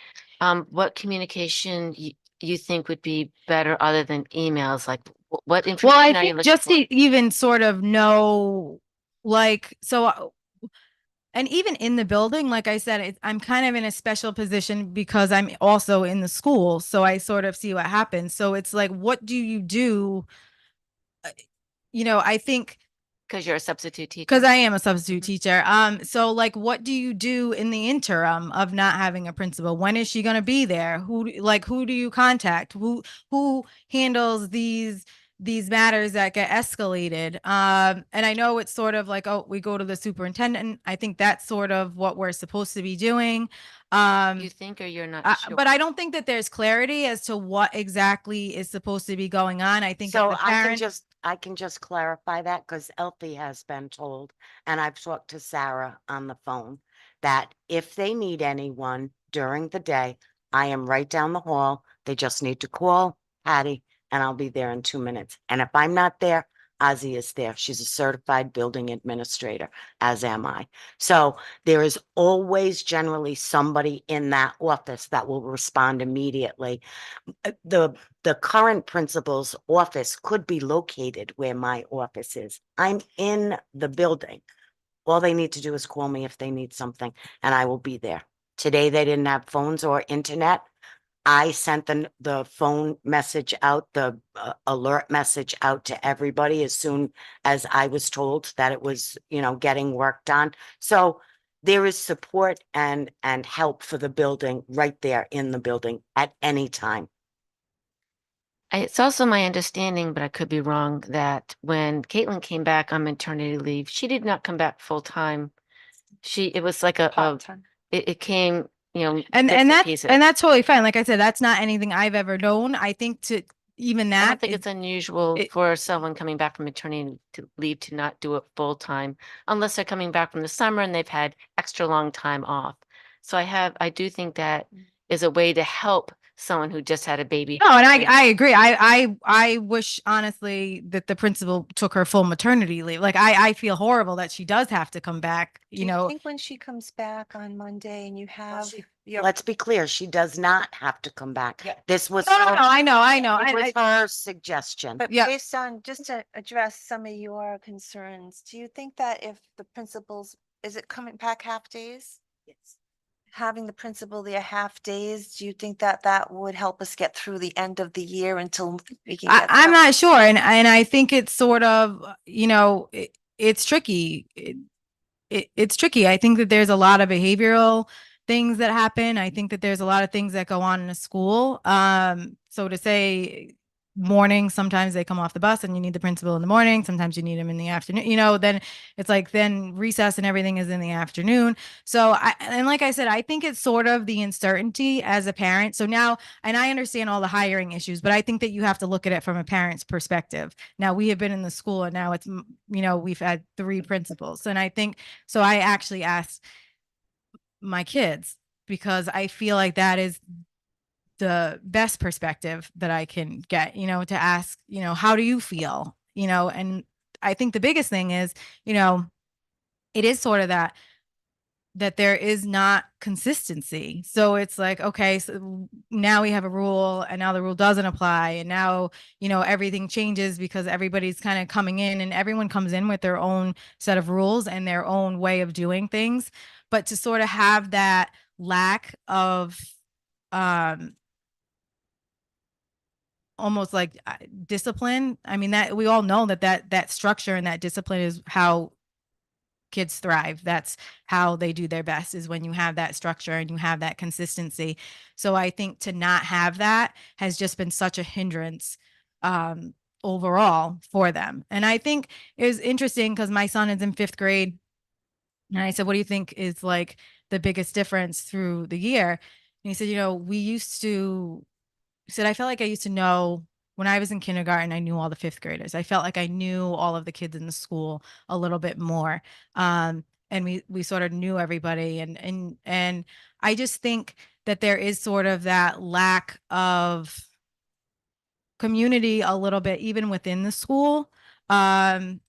what communication you think would be better other than emails? Like what Well, information I are you think looking just for? to even sort of know, like, and even in the building, like I said, I'm kind of in a special position because I'm also in the school. So I sort of see what happens. So it's like, what do you do? You know, I think Because you're a substitute teacher. because I am a substitute Mhm. teacher. So like, what do you do in the interim of not having a principal? When is she going to be there? Who do you contact? Who handles these matters that get escalated? And I know it's sort of like, oh, we go to the superintendent. I think that's sort of what we're supposed to be doing. You think, or you're not sure? But I don't think that there's clarity as to what exactly is supposed to be going on. I think So as a parent, I can just clarify that because Elfie has been told, and I've talked to Sarah on the phone, that if they need anyone during the day, I am right down the hall. They just need to call Patty and I'll be there in 2 minutes. And if I'm not there, Ozzy is there. She's a certified building administrator, as am I. So there is always generally somebody in that office that will respond immediately. The current principal's office could be located where my office is. I'm in the building. All they need to do is call me if they need something, and I will be there. Today, they didn't have phones or internet. I sent the phone message out, the alert message out to everybody as soon as I was told that it was, getting work done. So there is support and help for the building right there in the building at any time. It's also my understanding, but I could be wrong, that when Caitlin came back on maternity leave, she did not come back full time. It was like Part-time. it came, and bits that's pieces. and that's totally fine. Like I said, that's not anything I've ever known. I think to even I that don't think is- it's unusual for someone coming back from maternity leave to not do it full time, unless they're coming back from the summer and they've had extra long time off. So I do think that is a way to help someone who just had a baby. No, and I agree. I wish honestly that the principal took her full maternity leave. Like I feel horrible that she does have to come back, Do you think when she comes back on Monday and you have your. Let's be clear, she does not have to come back. Yeah. This was. No, I know. It was her suggestion. But Yeah. based on, just to address some of your concerns, do you think that if the principals, is it coming back half days? Yes. Having the principal there half days, do you think that that would help us get through the end of the year until we can get? I'm not sure. And I think it's sort of, it's tricky. It's tricky. I think that there's a lot of behavioral things that happen. I think that there's a lot of things that go on in a school. So to say, morning, sometimes they come off the bus and you need the principal in the morning, sometimes you need them in the afternoon, then it's like, then recess and everything is in the afternoon. So and like I said, I think it's sort of the uncertainty as a parent. So now, and I understand all the hiring issues, but I think that you have to look at it from a parent's perspective. Now we have been in the school and now it's, we've had 3 principals. And I think, so I actually asked my kids because I feel like that is the best perspective that I can get, to ask, how do you feel? And I think the biggest thing is, it is sort of that there is not consistency. So it's like, okay, so now we have a rule and now the rule doesn't apply. And now, everything changes because everybody's kind of coming in and everyone comes in with their own set of rules and their own way of doing things. But to sort of have that lack of, almost like discipline. I mean, that we all know that structure and that discipline is how kids thrive. That's how they do their best, is when you have that structure and you have that consistency. So I think to not have that has just been such a hindrance overall for them. And I think it was interesting because my son is in 5th grade. And I said, what do you think is like the biggest difference through the year? And he said, he said, I felt like I used to know when I was in kindergarten, I knew all the 5th graders. I felt like I knew all of the kids in the school a little bit more. And we sort of knew everybody. And I just think that there is sort of that lack of community a little bit, even within the school. And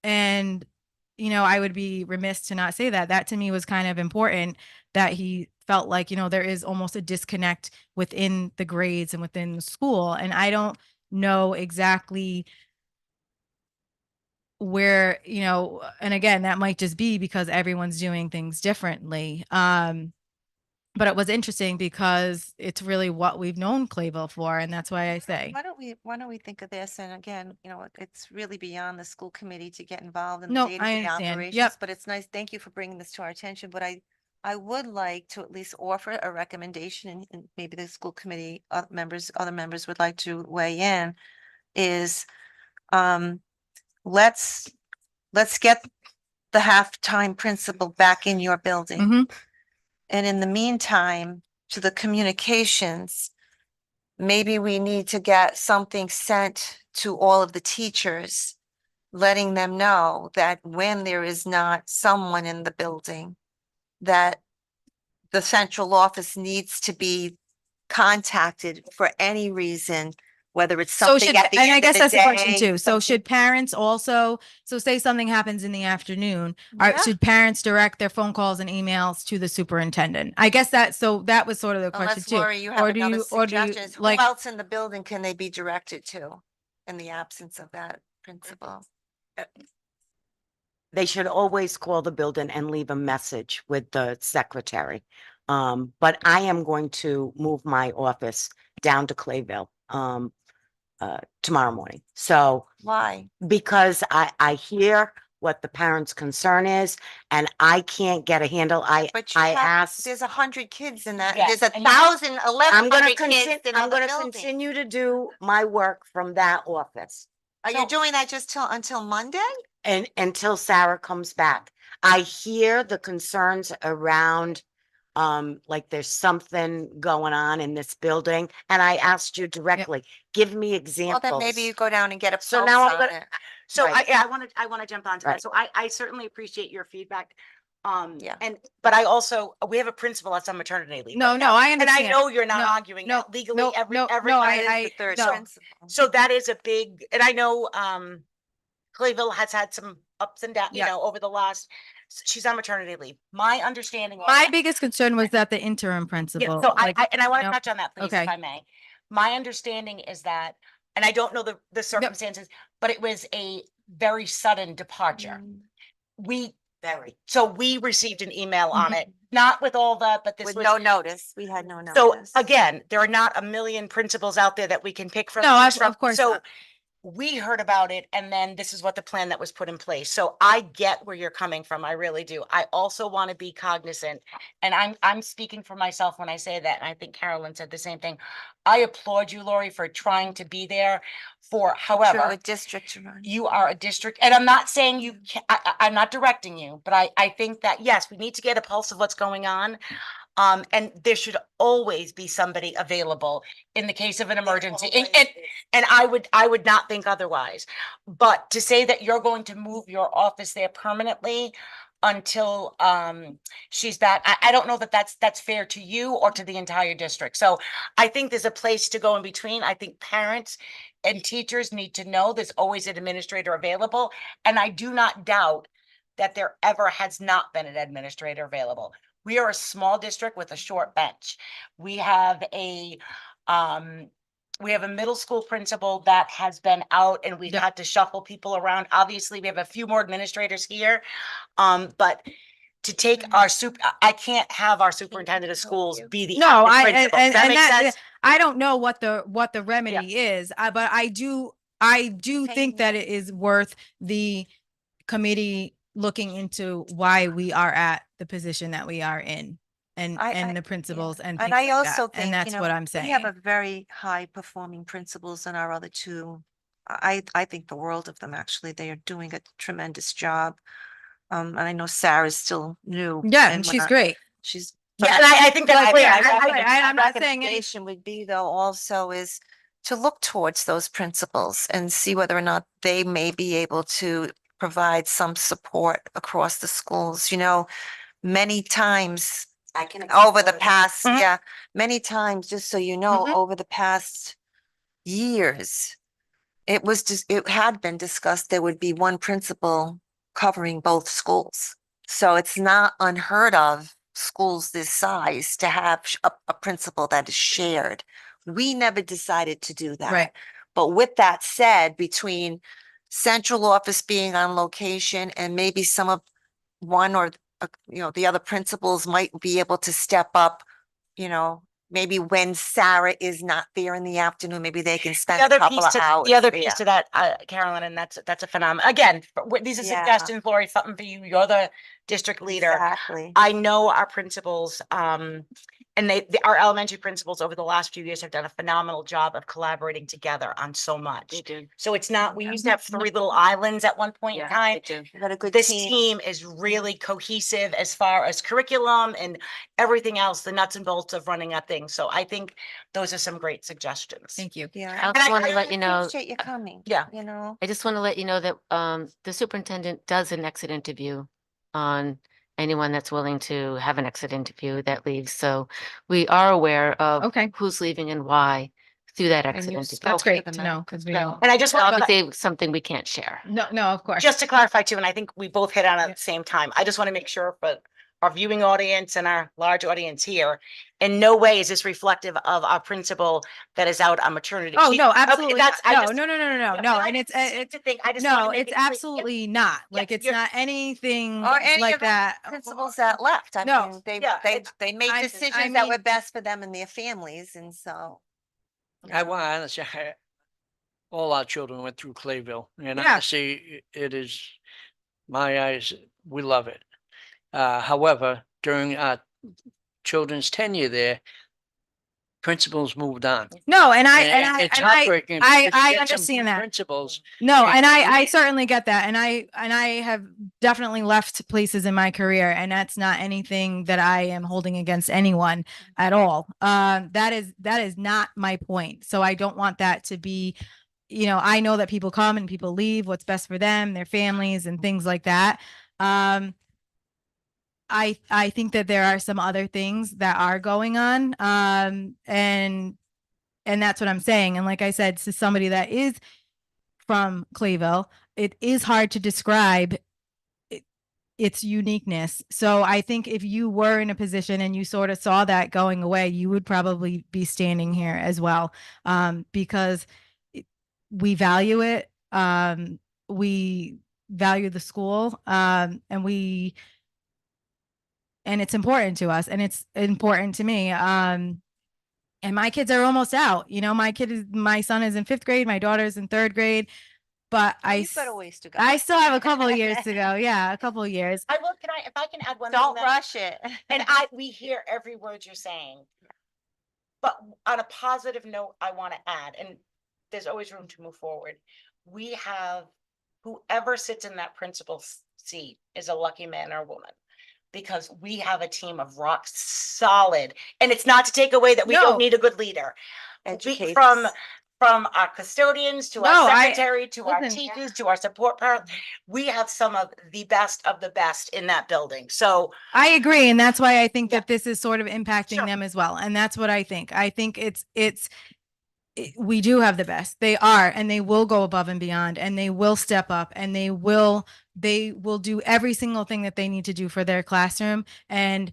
I would be remiss to not say that. That to me was kind of important, that he felt like, there is almost a disconnect within the grades and within the school. And I don't know exactly where, and again, that might just be because everyone's doing things differently. But it was interesting because it's really what we've known Clayville for. And that's why I say, Why don't we think of this? And again, it's really beyond the school committee to get involved in No, the I day-to-day understand. operations, Yep. but it's nice. Thank you for bringing this to our attention, but I would like to at least offer a recommendation, and maybe the school committee other members would like to weigh in, is let's get the halftime principal back in your building. Mhm. And in the meantime, to the communications, maybe we need to get something sent to all of the teachers, letting them know that when there is not someone in the building, that the central office needs to be contacted for any reason, whether it's So something should, at the and I end of guess the that's the question day, too. So something- should parents also, so say something happens in the afternoon, Yeah. should parents direct their phone calls and emails to the superintendent? I guess that was sort of the question Unless too. Lori, you have another or do you suggestion, who like, else in the building can they be directed to in the absence of that principal? They should always call the building and leave a message with the secretary. But I am going to move my office down to Clayville, tomorrow morning. So, Why? because I hear what the parents' concern is, and I can't get a handle. But you I have, asked. there's 100 kids in that, Yes, there's and you have- 1,100 kids in I'm the gonna building. continue to do my work from that office. Are you doing that just until Monday? And until Sarah comes back. I hear the concerns around, like there's something going on in this building, and I asked you directly, give me Well, examples. then maybe you go down and get a So pulse now I'm on gonna- it. So Right. I want to jump onto Right. that. So I certainly appreciate your feedback. Yeah. But I also, we have a principal that's on maternity leave. no, right no, now. I And understand. I know you're not No, arguing no, that legally no, every, no, every. no, time. That is the third no. principal. So that is a big, and I know, Clayville has had some ups and downs, Yeah. over the last, she's on maternity leave. My understanding. is- My biggest concern was that the interim Yeah, principal. so like, and I want to no, touch on that, please, okay. if I may. My understanding is that, and I don't know the circumstances, but it was a very sudden departure. So we received an email on it, not with all the, but this With was. no notice, we had no notice. So again, there are not a million principals out there that we can pick from. No, choose from. of course So not. we heard about it and then this is what the plan that was put in place. So I get where you're coming from. I really do. I also want to be cognizant, and I'm speaking for myself when I say that. And I think Carolyn said the same thing. I applaud you, Lori, for trying to be there for, however, A district to run. you are a district, and I'm not saying you can't, I'm not directing you, but I think that, yes, we need to get a pulse of what's going on. And there should always be somebody available in the case of an emergency. And I would not think otherwise. But to say that you're going to move your office there permanently until she's back, I don't know that that's fair to you or to the entire district. So I think there's a place to go in between. I think parents and teachers need to know there's always an administrator available. And I do not doubt that there ever has not been an administrator available. We are a small district with a short bench. We have a middle school principal that has been out and we've Yep. had to shuffle people around. Obviously, we have a few more administrators here. But to take our I can't have our superintendent of schools be the No, acting I, principal. Does that make sense? I don't know what the remedy is, but I do think that it is worth the committee looking into why we are at the position that we are in and the principals and And things I like also that. think, And that's what I'm saying. we have a very high performing principals in our other two. I think the world of them, actually. They are doing a tremendous job. And I know Sarah's still new. Yeah, and she's great. She's. Yeah, and I think that's But clear. I'm not saying any- recommendation would be though also is to look towards those principals and see whether or not they may be able to provide some support across the schools, many times I can over the past, Mhm. many times, just so you know, Mhm. over the past years, it had been discussed there would be one principal covering both schools. So it's not unheard of schools this size to have a principal that is shared. We never decided to do that. Right. But with that said, between central office being on location and maybe some of one or the other principals might be able to step up, maybe when Sarah is not there in the afternoon, maybe they can spend a couple of hours. The other piece there. to that, Carolyn, and that's a phenomenon. Again, these are Yeah. suggestions, Lori, something for you. You're the district leader. Exactly. I know our principals, and our elementary principals over the last few years have done a phenomenal job of collaborating together on so much. They do. So it's not, we used to have 3 little islands at one point in Yeah, time. they do. We got a good This team. team is really cohesive as far as curriculum and everything else, the nuts and bolts of running a thing. So I think those are some great suggestions. Thank you. Yeah. I And also I- want to I let you know, Appreciate you coming. Yeah. I just want to let you know that the superintendent does an exit interview on anyone that's willing to have an exit interview that leaves. So we are aware of Okay. who's leaving and why through that And exit you interview. That's spoke great them to out. know because we So- don't. And I just want to Obviously, something we can't share. No, of course. just to clarify too, and I think we both hit on it at the same time. I just want to make sure for our viewing audience and our large audience here, in no way is this reflective of our principal that is out on maternity. Oh, She- no, okay, absolutely. that's, I No, just- no. yeah, No, I and it's, just seem to think, I just no, wanna make it's it clear. Yep, absolutely not. Like, it's you're- not anything Or any like of the that. principals that left. I No. mean, Yeah, they made I decisions that were mean- best for them and their families, and so. I want to honestly, all our children went through Clayville, and Yeah. honestly, it is, my eyes, we love it. However, during our children's tenure there, principals moved on. No, It's heartbreaking. I because you get some understand good that. Principals, No, And- and I certainly get that. And I have definitely left places in my career, and that's not anything that I am holding against anyone at all. That is not my point. So I don't want that to be, I know that people come and people leave, what's best for them, their families and things like that. I think that there are some other things that are going on. And that's what I'm saying. And like I said, to somebody that is from Clayville, it is hard to describe its uniqueness. So I think if you were in a position and you sort of saw that going away, you would probably be standing here as well, because we value it. We value the school, and it's important to us, and it's important to me. And my kids are almost out, my son is in 5th grade, my daughter's in 3rd grade, but Oh, you've got a ways to go. I still have a couple of years to go. Yeah, a couple of years. I will, if I can add one thing. Don't then- rush it. And we hear every word you're saying. But on a positive note, I want to add, and there's always room to move forward. We have, whoever sits in that principal's seat is a lucky man or woman. Because we have a team of rock solid, and it's not to take away that we No. don't need a good leader. Educators. From our custodians to No, our I- secretary, to our listen, teachers, to our support parent, we have some of the best in that building. So I agree. And that's why I think Yeah. that this is sort of impacting Sure. them as well. And that's what I think. I think we do have the best. They are, and they will go above and beyond, and they will step up, and they will do every single thing that they need to do for their classroom. And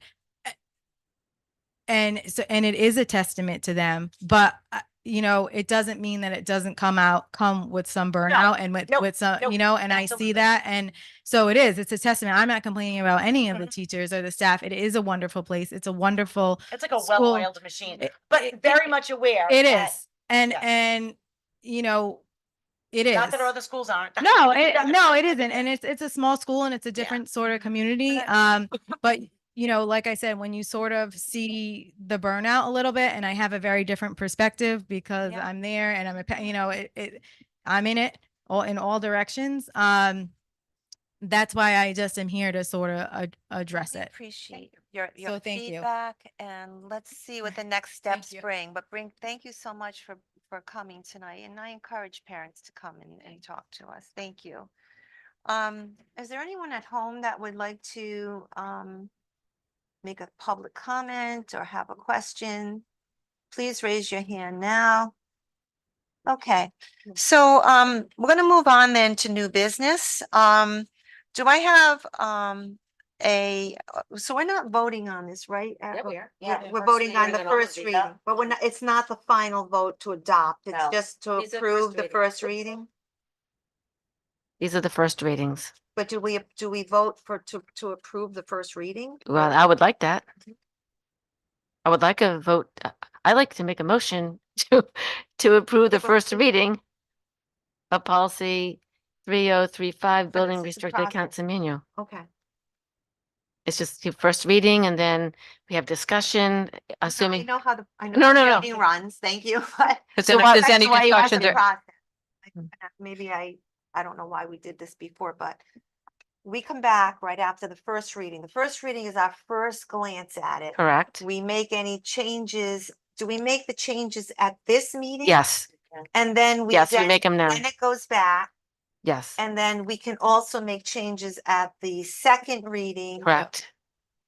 it is a testament to them, but it doesn't mean that it doesn't come with some burnout and with some, nope, and I absolutely. see that. And so it's a testament. I'm not complaining about any of the teachers or the staff. It is a wonderful place. It's a wonderful, it's like a School- well-oiled machine, but very much aware. it that- is. And, Yes. it is. Not that our other schools aren't. No, it isn't. And it's a small school and it's a different sort of community. But like I said, when you sort of see the burnout a little bit, and I have a very different perspective because Yeah. I'm there and I'm in it all in all directions. That's why I just am here to sort of address We it. appreciate your So thank you. feedback, and let's see what the next steps you. bring. But thank you so much for coming tonight, and I encourage parents to come and talk to us. Thank you. Is there anyone at home that would like to make a public comment or have a question? Please raise your hand now. Okay, so we're gonna move on then to new business. Do I have so we're not voting on this, right? Yeah, we are. We're voting on the first reading, but it's not the final vote to adopt. It's No. just to These are approve first the reading. first reading. These are the first readings. But do we vote to approve the first reading? Well, I would like that. I would like a vote. I like to make a motion to approve the first reading of policy 3035, building it's a restricted process. accounts and manual. Okay. It's just the first reading and then we have discussion, I assuming, know how I know No, how no, the no. meeting runs. Thank you. But If So there's what- any that's why you asked discussion the there. process. Hmm. Maybe I don't know why we did this before, but we come back right after the first reading. The first reading is our first glance at it. correct? We make any changes. Do we make the changes at this meeting? Yes, And then yes, we make them now. Then it goes back, Yes, and then we can also make changes at the second reading. correct.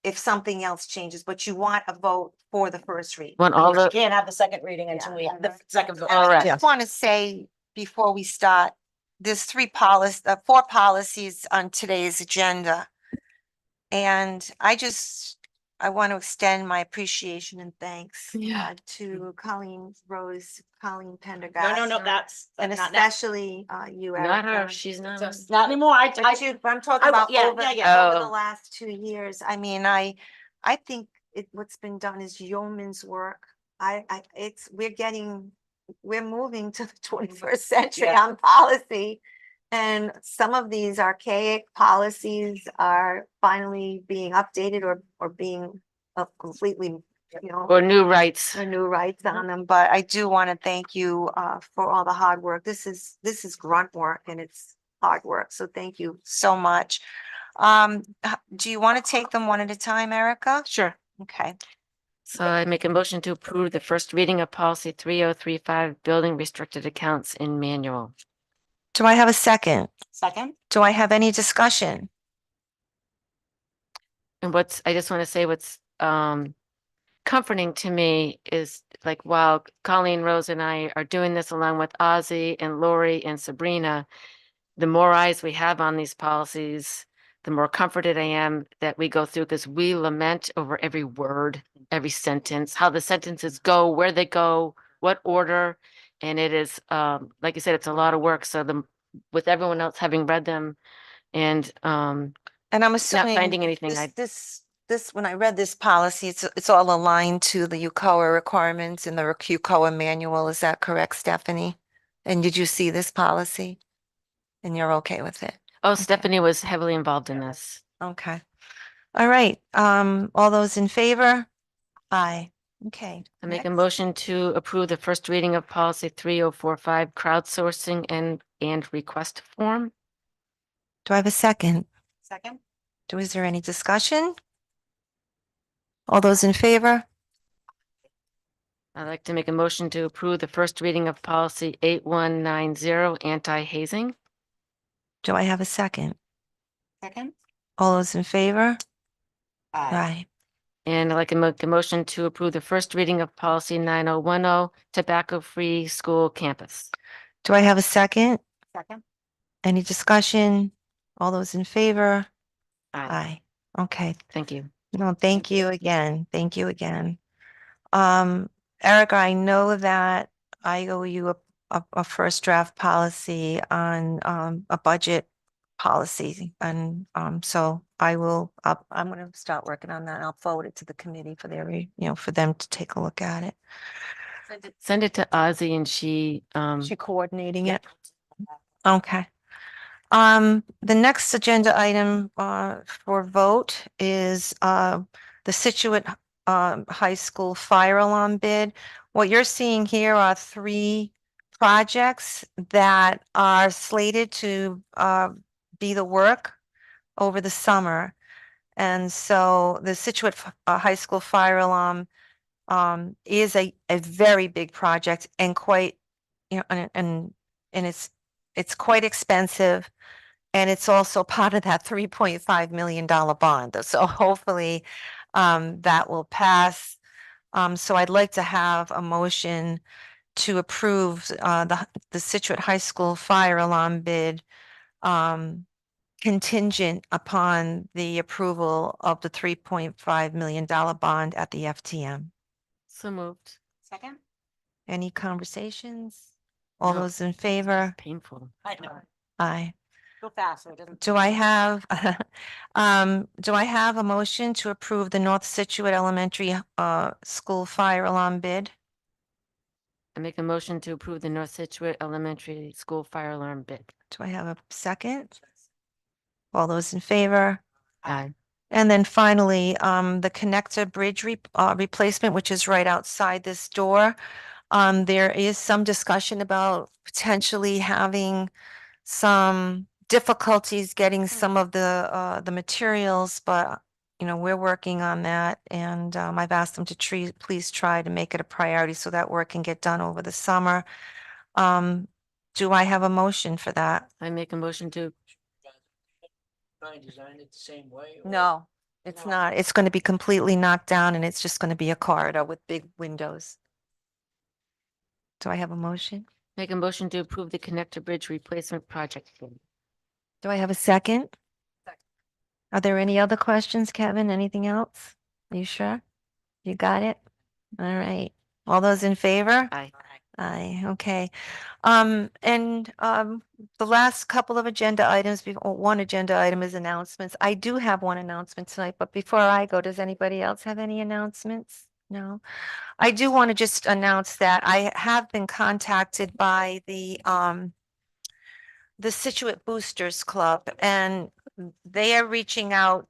If something else changes, but you want a vote for the first reading. Want all You the, can't have the second reading until we have the second vote. And I Correct. just want to say before we start, there's 4 policies on today's agenda. And I want to extend my appreciation and thanks Yeah. to Colleen Pendergast. No, that's And not now. especially you, not her, Erica. she's not. Just not anymore. But I'm talking I will- about yeah, over yeah. over Oh. the last 2 years. I mean, I think what's been done is yeoman's work. We're moving to the 21st century Yeah. on policy. And some of these archaic policies are finally being updated or being completely, Or new rights. new rights on them. But I do want to thank you for all the hard work. This is grunt work and it's hard work. So thank you so much. Do you want to take them one at a time, Erica? Sure. Okay. So I make a motion to approve the first reading of policy 3035, building restricted accounts in manual. Do I have a second? Second? Do I have any discussion? And I just want to say what's comforting to me is like while Colleen, Rose and I are doing this along with Ozzy and Lori and Sabrina, the more eyes we have on these policies, the more comforted I am that we go through because we lament over every word, every sentence, how the sentences go, where they go, what order. And it is, like you said, it's a lot of work. So with everyone else having read them and And I'm assuming finding anything, this this, when I read this policy, it's all aligned to the UCOA requirements in the UCOA manual. Is that correct, Stephanie? And did you see this policy? And you're okay with it? Oh, Stephanie was heavily involved in this. Okay. All right. All those in favor? Aye. Okay. I make a next. motion to approve the first reading of policy 3045 crowdsourcing and request form. Do I have a second? Second? Is there any discussion? All those in favor? I'd like to make a motion to approve the first reading of policy 8190 anti-hazing. Do I have a second? Second? All those in favor? Aye. Aye. And I'd like to make a motion to approve the first reading of policy 9010 tobacco-free school campus. Do I have a second? Second? Any discussion? All those in favor? Aye. Aye. Okay. Thank you. No, thank you again. Thank you again. Erica, I know that I owe you a first draft policy on a budget policy. And so I'm gonna start working on that. I'll forward it to the committee for their, for them to take a look at it. Send it to Ozzy and she, She coordinating it? Okay. The next agenda item for vote is the Scituate High School fire alarm bid. What you're seeing here are 3 projects that are slated to be the work over the summer. And so the Scituate High School fire alarm is a very big project and quite, and it's quite expensive. And it's also part of that $3.5 million bond. So hopefully that will pass. So I'd like to have a motion to approve the Scituate High School fire alarm bid contingent upon the approval of the $3.5 million bond at the FTM. so moved. Second? Any conversations? All No. those in favor? Painful. I know. Aye. Go fast so it doesn't. Do I have, do I have a motion to approve the North Scituate Elementary School fire alarm bid? I make a motion to approve the North Scituate Elementary School fire alarm bid. Do I have a second? All those in favor? Aye. And then finally, the connector bridge replacement, which is right outside this door. There is some discussion about potentially having some difficulties getting some of the materials, but we're working on that, and I've asked them to please try to make it a priority so that work can get done over the summer. Do I have a motion for that? I make a motion to, Try and design it the same way? No, it's not. It's going to be completely knocked down and it's just going to be a corridor with big windows. Do I have a motion? make a motion to approve the connector bridge replacement project. Do I have a second? Are there any other questions, Kevin? Anything else? Are you sure? You got it? All right. All those in favor? Aye. Aye, okay. The last couple of agenda items, one agenda item is announcements. I do have one announcement tonight, but before I go, does anybody else have any announcements? No? I do want to just announce that I have been contacted by the Scituate Boosters Club, and they are reaching out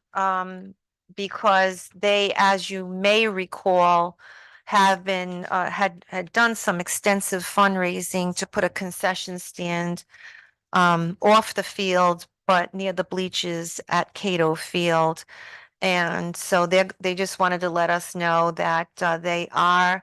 because they, as you may recall, have been had done some extensive fundraising to put a concession stand off the field, but near the bleachers at Cato Field. And so they just wanted to let us know that they are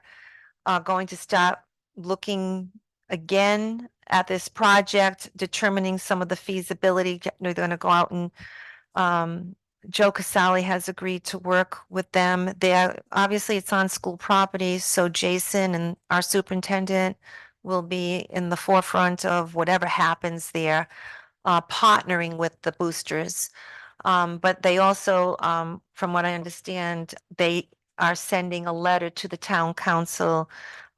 going to start looking again at this project, determining some of the feasibility. They're going to go out and Joe Casali has agreed to work with them. Obviously it's on school property, so Jason and our superintendent will be in the forefront of whatever happens there, partnering with the boosters. But they also, from what I understand, they are sending a letter to the town council.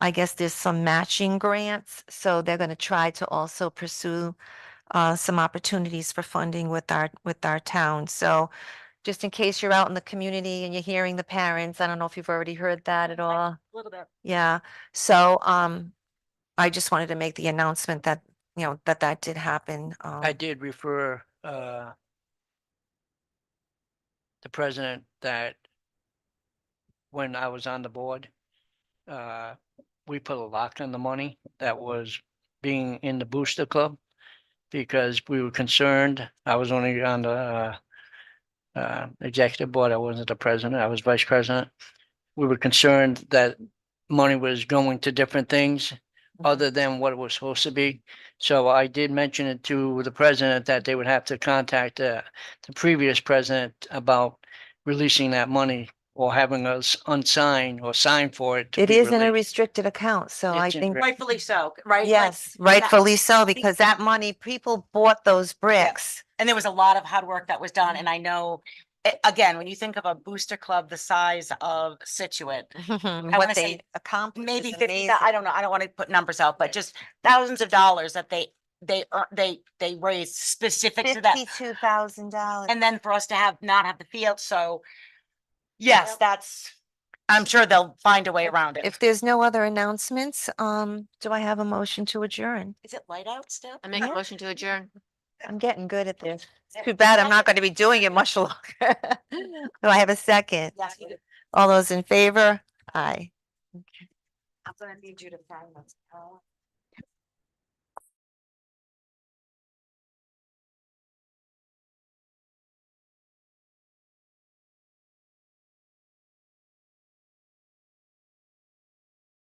I guess there's some matching grants, so they're going to try to also pursue some opportunities for funding with our town. So just in case you're out in the community and you're hearing the parents. I don't know if you've already heard that at all. A little bit. Yeah, so, I just wanted to make the announcement that, that did happen. I did refer, the president that when I was on the board, we put a lock on the money that was being in the booster club because we were concerned. I was only on the executive board. I wasn't the president. I was vice president. We were concerned that money was going to different things other than what it was supposed to be. So I did mention it to the president that they would have to contact the previous president about releasing that money or having us unsign or sign for it. It is in a restricted account, so I It's in think, Rightfully so, right? Like, yes, rightfully so, because that money, people bought those bricks. and there was a lot of hard work that was done, and I know, again, when you think of a booster club the size of Scituate, What wanna they say accomplished maybe is 50, amazing. I don't know, I don't want to put numbers out, but just thousands of dollars that they raised specific to that. $52,000. And then for us to not have the field, so yes, I'm sure they'll find a way around it. If there's no other announcements, do I have a motion to adjourn? Is it light out still? I make a motion to adjourn. I'm getting good at this. Too bad I'm not going to be doing it much longer. Do I have a second? Yes, you do. All those in favor? Aye. I'm gonna need you to find this.